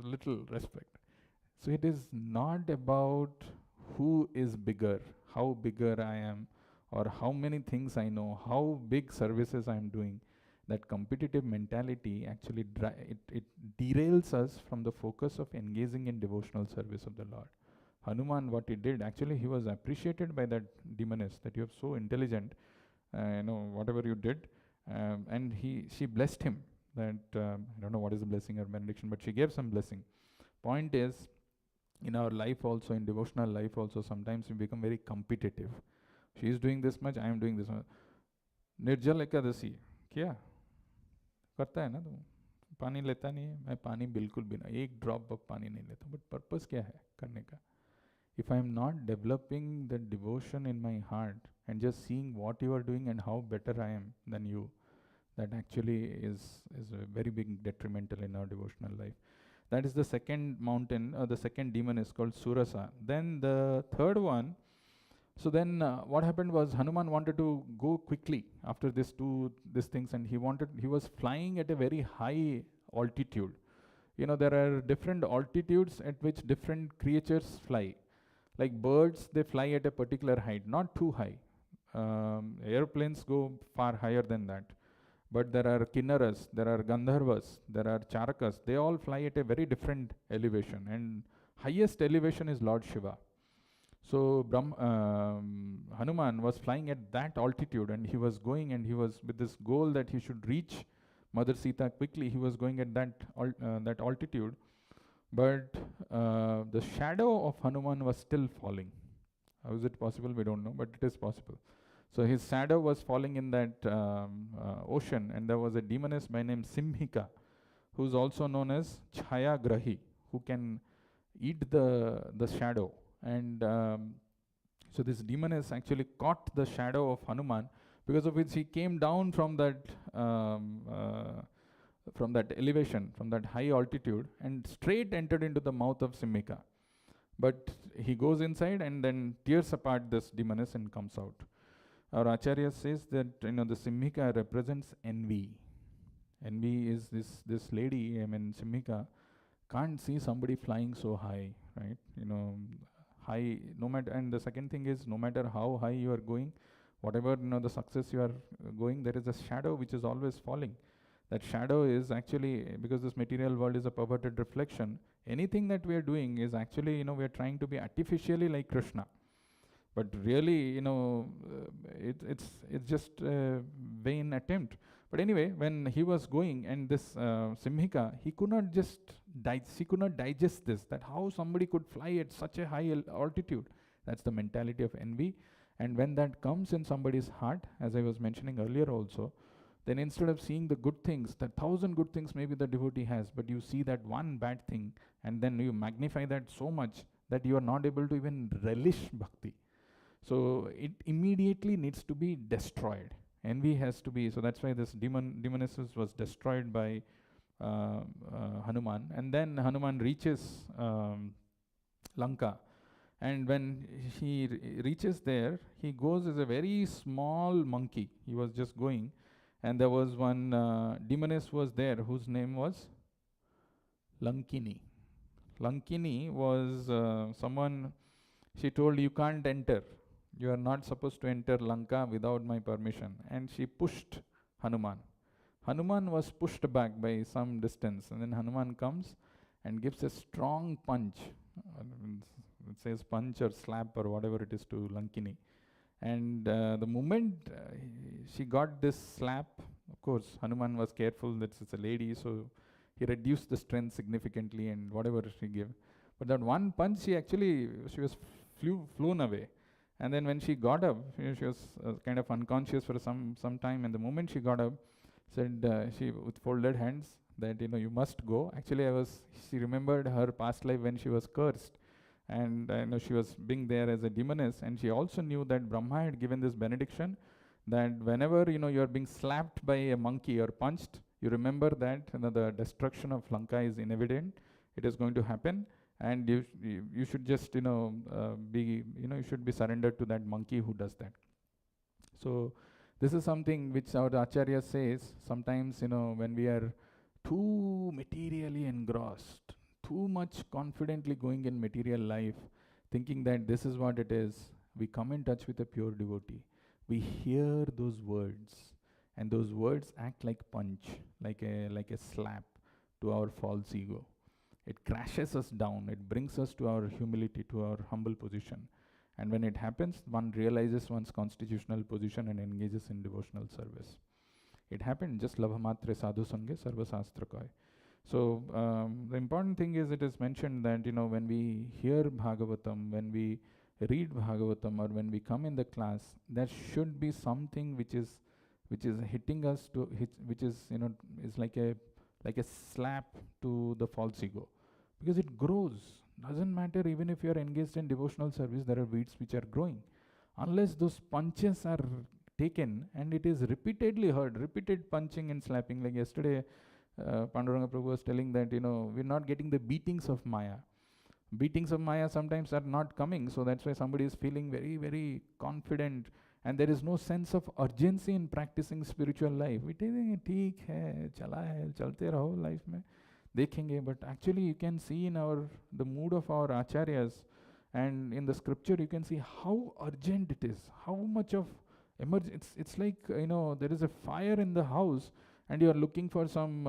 Little respect. So it is not about who is bigger, how bigger I am, or how many things I know, how big services I am doing. that competitive mentality actually it derails us from the focus of engaging in devotional service of the Lord. Hanuman, what he did, actually he was appreciated by that demoness, that you're so intelligent, whatever you did, and she blessed him. That I don't know what is the blessing or benediction, but she gave some blessing. Point is, in our life also, in devotional life also, sometimes we become very competitive. She is doing this much, I am doing this much. निर्जल एकादशी क्या करता है ना तुम? पानी लेता नहीं है? मैं पानी बिल्कुल भी ना, एक ड्रॉप ऑफ पानी नहीं लेता. बट पर्पस क्या है करने का? If I am not developing the devotion in my heart and just seeing what you are doing and how better I am than you, that actually is a very big detrimental in our devotional life. That is the second mountain, the second demon is called Surasa. Then the third one, so then what happened was Hanuman wanted to go quickly after these things, and he was flying at a very high altitude. There are different altitudes at which different creatures fly. Like birds, they fly at a particular height, not too high. Airplanes go far higher than that. But there are Kinnaras, there are Gandharvas, there are Charakas. They all fly at a very different elevation. And highest elevation is Lord Shiva. So Hanuman was flying at that altitude, and he was going, and he was with this goal that he should reach Mother Sita quickly. He was going at that altitude. But the shadow of Hanuman was still falling. How is it possible? We don't know, but it is possible. So his shadow was falling in that ocean, and there was a demoness by name Simhika, who is also known as Chaya Grahi, who can eat the shadow. And so this demoness actually caught the shadow of Hanuman, because of which he came down from that elevation, from that high altitude, and straight entered into the mouth of Simhika. But he goes inside and then tears apart this demoness and comes out. Our Acharya says that the Simhika represents envy. Envy is this lady, Simhika, can't see somebody flying so high, right? High, no matter, and the second thing is, no matter how high you are going, whatever the success you are going, there is a shadow which is always falling. That shadow is actually, because this material world is a perverted reflection, anything that we are doing is actually, we are trying to be artificially like Krishna. But really, it's just a vain attempt. But anyway, when he was going, and this Simhika, she could not digest this, that how somebody could fly at such a high altitude. That's the mentality of envy. And when that comes in somebody's heart, as I was mentioning earlier also, then instead of seeing the good things, the 1,000 good things maybe the devotee has, but you see that one bad thing, and then you magnify that so much that you are not able to even relish bhakti. So it immediately needs to be destroyed. Envy has to be, so that's why this demonesses was destroyed by Hanuman. And then Hanuman reaches Lanka. And when he reaches there, he goes as a very small monkey. He was just going. And there was one demoness was there whose name was Lankini. Lankini was someone, she told, you can't enter. You are not supposed to enter Lanka without my permission. And she pushed Hanuman. Hanuman was pushed back by some distance. And then Hanuman comes and gives a strong punch. It says punch or slap or whatever it is to Lankini. And the moment she got this slap, of course, Hanuman was careful that it's a lady, so he reduced the strength significantly and whatever she gave. But that one punch, she was flown away. And then when she got up, she was kind of unconscious for some time. And the moment she got up, said she with folded hands that you must go. Actually, she remembered her past life when she was cursed. And she was being there as a demoness, and she also knew that Brahma had given this benediction that whenever you are being slapped by a monkey or punched, you remember that the destruction of Lanka is inevitable. It is going to happen, and you should just you should be surrendered to that monkey who does that. So this is something which our Acharya says sometimes when we are too materially engrossed, too much confidently going in material life, thinking that this is what it is, we come in touch with a pure devotee. We hear those words, And those words act like punch, like a slap to our false ego. It crashes us down, it brings us to our humility, to our humble position. And when it happens, one realizes one's constitutional position and engages in devotional service. It happened just lavamatre sadhu sange sarva sastra koi. So the important thing is, it is mentioned that when we hear Bhagavatam, when we read Bhagavatam, or when we come in the class, there should be something which is hitting us to which is like a slap to the false ego, because it grows. Doesn't matter, even if you are engaged in devotional service, there are weeds which are growing. Unless those punches are taken and it is repeatedly heard, repeated punching and slapping. Like yesterday, Panduranga Prabhu was telling that we're not getting the beatings of Maya. Beatings of Maya sometimes are not coming, so that's why somebody is feeling very, very confident, and there is no sense of urgency in practicing spiritual life. We think ठीक है, चला है, चलते रहो life में, देखेंगे. But actually, you can see in the mood of our acharyas, and in the scripture, you can see how urgent it is, how much of it's like there is a fire in the house, and you are looking for some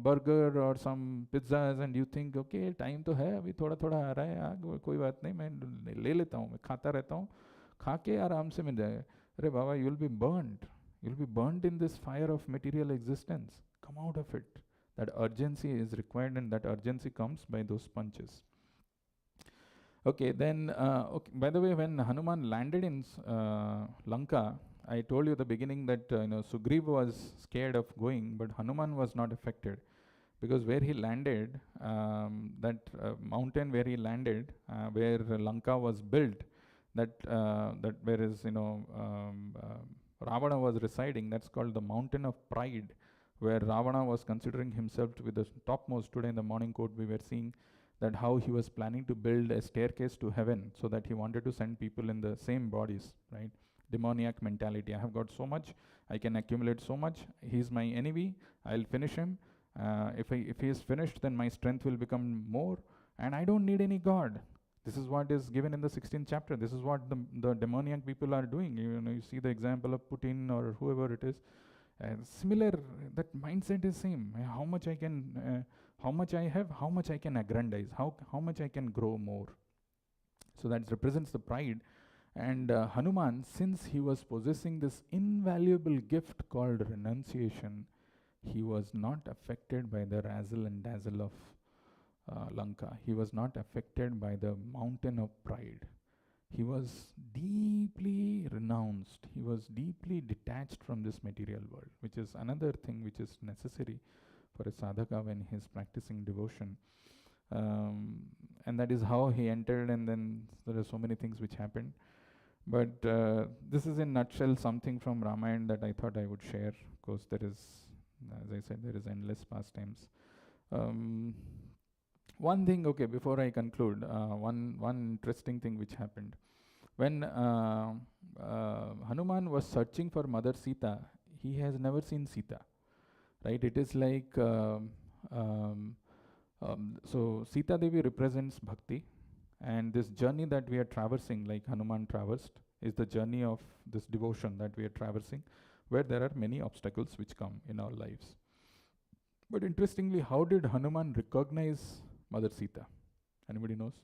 burger or some pizzas, and you think, okay, time तो है, अभी थोड़ा थोड़ा आ रहा है आग, कोई बात नहीं, मैं ले लेता हूँ, मैं खाता रहता हूँ, खा के आराम से मिल जाएगा. अरे बाबा, you'll be burnt in this fire of material existence. Come out of it. That urgency is required, and that urgency comes by those punches. Okay, then, by the way, when Hanuman landed in Lanka, I told you at the beginning that Sugriva was scared of going, but Hanuman was not affected, because where he landed, that mountain where he landed, where Lanka was built, that where is Ravana was residing, that's called the mountain of pride, where Ravana was considering himself to be the topmost. Today in the morning quote we were seeing that how he was planning to build a staircase to heaven, so that he wanted to send people in the same bodies, right? Demoniac mentality. I have got so much, I can accumulate so much. He's my enemy, I'll finish him. If he is finished, then my strength will become more, and I don't need any god. This is what is given in the 16th chapter. This is what the demoniac people are doing. You see the example of Putin or whoever it is. Similar, that mindset is same. How much I can, how much I have, how much I can aggrandize, how much I can grow more. So that represents the pride. And Hanuman, since he was possessing this invaluable gift called renunciation, he was not affected by the razzle and dazzle of Lanka. He was not affected by the mountain of pride. He was deeply renounced. He was deeply detached from this material world, which is another thing which is necessary for a sadhaka when he is practicing devotion. And that is how he entered, and then there are so many things which happened. But this is in nutshell something from Ramayana that I thought I would share. Of course, there is, as I said, there is endless pastimes. One thing, okay, before I conclude, one interesting thing which happened. When Hanuman was searching for Mother Sita, he has never seen Sita, right? It is like, so Sita Devi represents bhakti, and this journey that we are traversing, like Hanuman traversed, is the journey of this devotion that we are traversing, where there are many obstacles which come in our lives. But interestingly, how did Hanuman recognize Mother Sita? Anybody knows?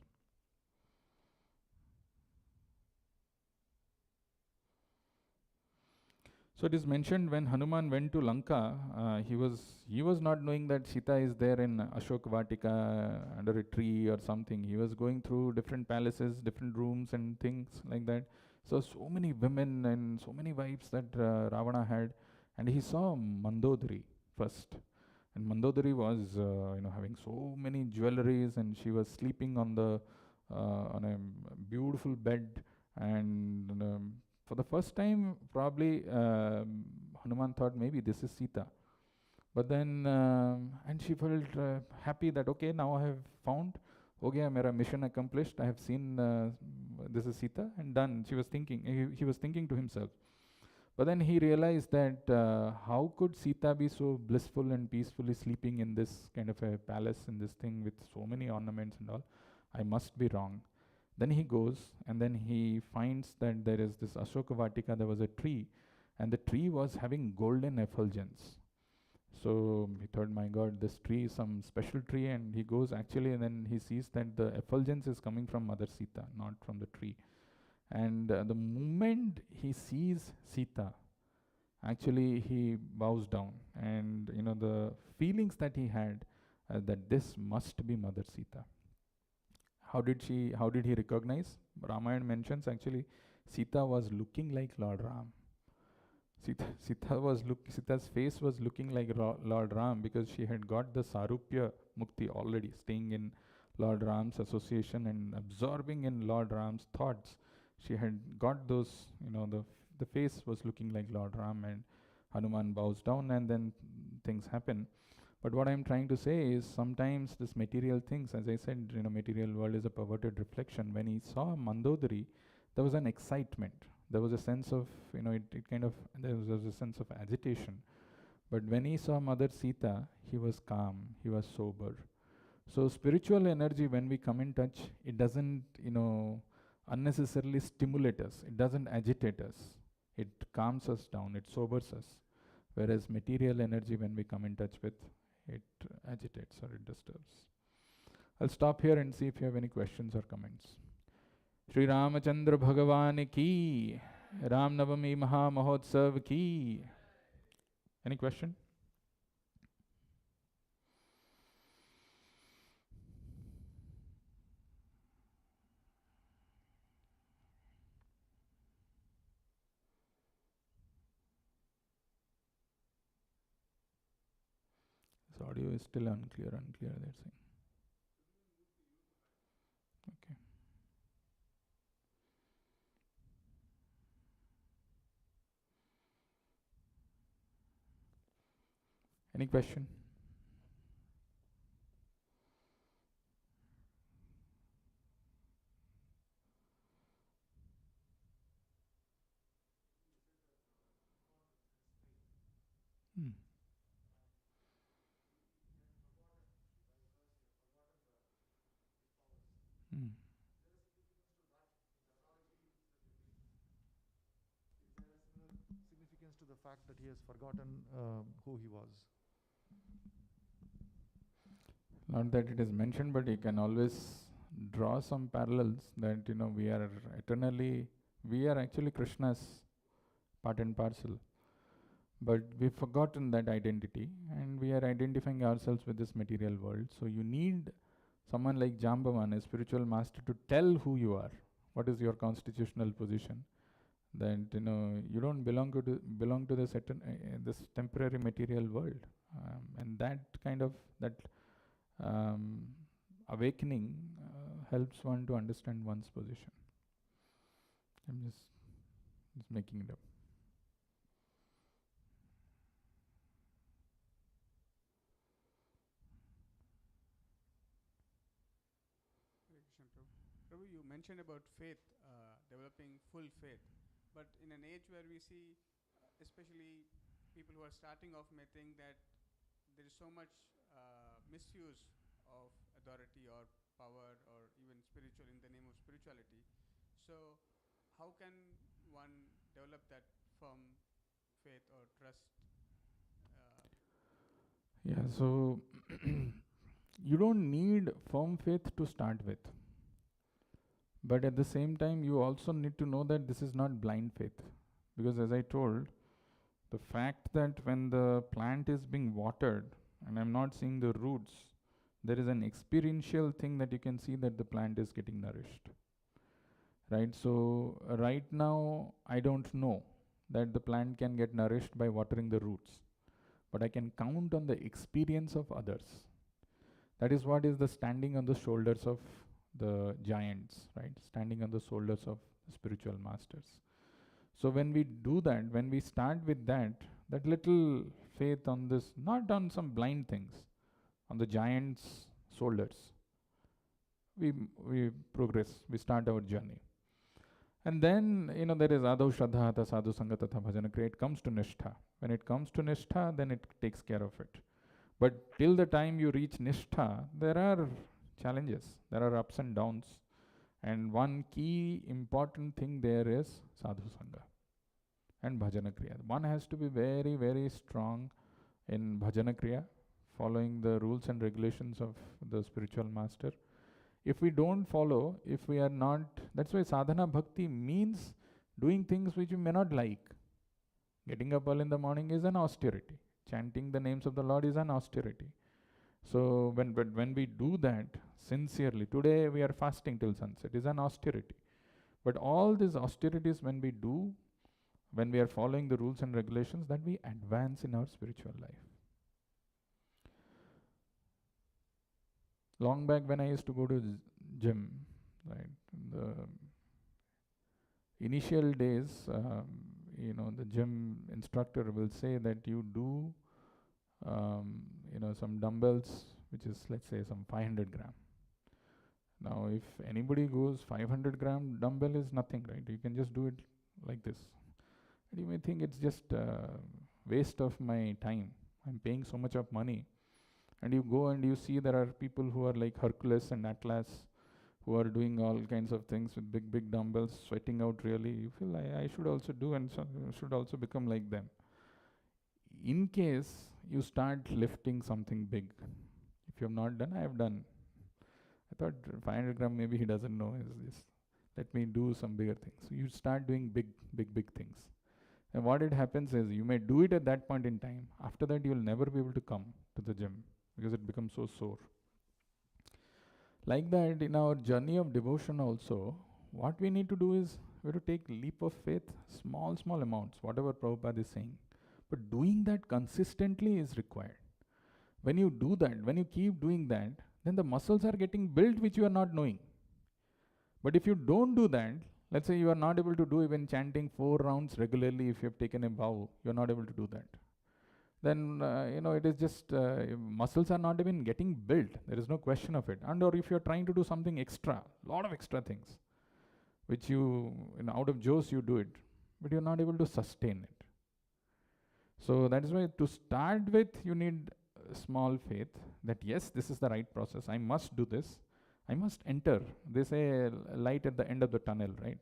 So it is mentioned when Hanuman went to Lanka, he was not knowing that Sita is there in Ashok Vatika under a tree or something. He was going through different palaces, different rooms and things like that. So many women and so many wives that Ravana had, and he saw Mandodari first. And Mandodari was having so many jewelries, and she was sleeping on a beautiful bed, and for the first time, probably Hanuman thought maybe this is Sita. But then, and she felt happy that, okay, now I have found, okay, mera mission accomplished. I have seen this is Sita, and done. He was thinking to himself. But then he realized that how could Sita be so blissful and peacefully sleeping in this kind of a palace, in this thing with so many ornaments and all? I must be wrong. Then he goes, and then he finds that there is this Ashoka Vatika, there was a tree, and the tree was having golden effulgence. So he thought, my God, this tree is some special tree, and he goes actually, and then he sees that the effulgence is coming from Mother Sita, not from the tree. And the moment he sees Sita, actually he bows down, and the feelings that he had, that this must be Mother Sita. How did he recognize? Ramayana mentions actually Sita was looking like Lord Ram. Sita's face was looking like Lord Ram, because she had got the Sarupya Mukti already, staying in Lord Ram's association and absorbing in Lord Ram's thoughts. She had got those, the face was looking like Lord Ram, and Hanuman bows down, and then things happen. But what I'm trying to say is, sometimes this material things, as I said, material world is a perverted reflection. When he saw Mandodari, there was an excitement. There was a sense of, there was a sense of agitation. But when he saw Mother Sita, he was calm, he was sober. So spiritual energy, when we come in touch, it doesn't, unnecessarily stimulate us. It doesn't agitate us. It calms us down, it sobers us. Whereas material energy, when we come in touch with, it agitates or it disturbs. I'll stop here and see if you have any questions or comments. Shri Ramachandra Bhagavan ki, Ram Navami Maha Mahotsav ki. Any question? This audio is still unclear, they're saying. Okay. Any question? Hmm. Hmm. Significance to the fact that he has forgotten who he was. Not that it is mentioned, but you can always draw some parallels that we are actually Krishna's part and parcel. But we've forgotten that identity, and we are identifying ourselves with this material world. So you need someone like Jambavan, a spiritual master, to tell who you are. What is your constitutional position? That you don't belong to this temporary material world, and that kind of awakening helps one to understand one's position. I'm just making it up. Hare Krishna, Prabhu. Prabhu, you mentioned about faith, developing full faith. But in an age where we see, especially people who are starting off may think that there is so much misuse of authority or power or even spiritual in the name of spirituality. So, how can one develop that firm faith or trust? Yeah, so you don't need firm faith to start with. But at the same time, you also need to know that this is not blind faith. Because as I told, the fact that when the plant is being watered and I'm not seeing the roots, there is an experiential thing that you can see that the plant is getting nourished. Right? So right now, I don't know that the plant can get nourished by watering the roots. But I can count on the experience of others. That is what is the standing on the shoulders of the giants, right? Standing on the shoulders of the spiritual masters. So when we do that, when we start with that little faith on this, not on some blind things, on the giants' shoulders, we progress, we start our journey. And then, there is Adau Shraddha, Hatha Sadhu Sangha Tatha Bhajana Kriya. It comes to Nishtha. When it comes to Nishtha, then it takes care of it. But till the time you reach Nishtha, there are challenges, there are ups and downs. And one key important thing there is Sadhu Sangha. and bhajana kriya. One has to be very, very strong in bhajana kriya, following the rules and regulations of the spiritual master. If we don't follow, if we are not, that's why sadhana bhakti means doing things which you may not like. Getting up early in the morning is an austerity. Chanting the names of the Lord is an austerity. So when we do that sincerely, today we are fasting till sunset, is an austerity. But all these austerities when we do, when we are following the rules and regulations, that we advance in our spiritual life. Long back when I used to go to gym, right, the initial days, the gym instructor will say that you do, some dumbbells, which is, let's say, some 500 gram. Now, if anybody goes 500 gram dumbbell is nothing, right? You can just do it like this. And you may think it's just waste of my time. I'm paying so much of money. And you go and you see there are people who are like Hercules and Atlas, who are doing all kinds of things with big, big dumbbells, sweating out really. You feel I should also do and should also become like them. In case you start lifting something big, if you have not done, I have done. I thought 500 gram, maybe he doesn't know is this. Let me do some bigger things. So you start doing big things. And what it happens is you may do it at that point in time. After that, you will never be able to come to the gym because it becomes so sore. Like that, in our journey of devotion also, what we need to do is we have to take leap of faith, small amounts, whatever Prabhupada is saying. But doing that consistently is required. When you do that, when you keep doing that, then the muscles are getting built which you are not knowing. But if you don't do that, let's say you are not able to do even chanting 4 rounds regularly if you have taken a vow, you are not able to do that. Then, it is just, muscles are not even getting built. There is no question of it. And or if you are trying to do something extra, lot of extra things, which out of Joes you do it, but you are not able to sustain it. So that is why to start with, you need small faith that yes, this is the right process. I must do this. I must enter. They say light at the end of the tunnel, right?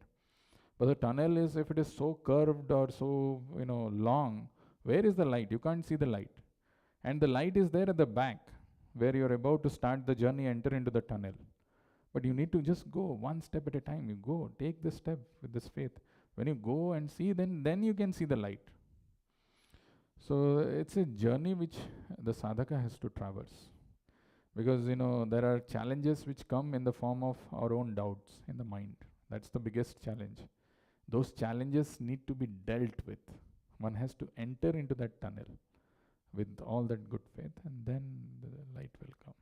But the tunnel is, if it is so curved or so, long, where is the light? You can't see the light. And the light is there at the back, where you're about to start the journey, enter into the tunnel. But you need to just go one step at a time. You go, take this step with this faith. When you go and see, then you can see the light. So it's a journey which the sadhaka has to traverse. Because, there are challenges which come in the form of our own doubts in the mind. That's the biggest challenge. Those challenges need to be dealt with. One has to enter into that tunnel with all that good faith, and then the light will come.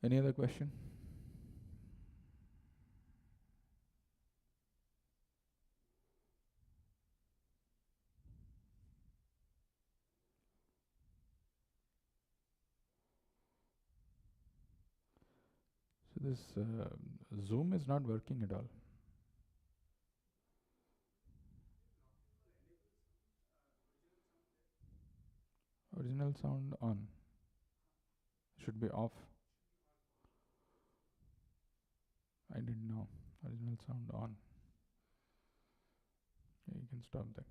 Any other question? So this Zoom is not working at all. Original sound on. Should be off. I didn't know. Original sound on. Yeah, you can stop that.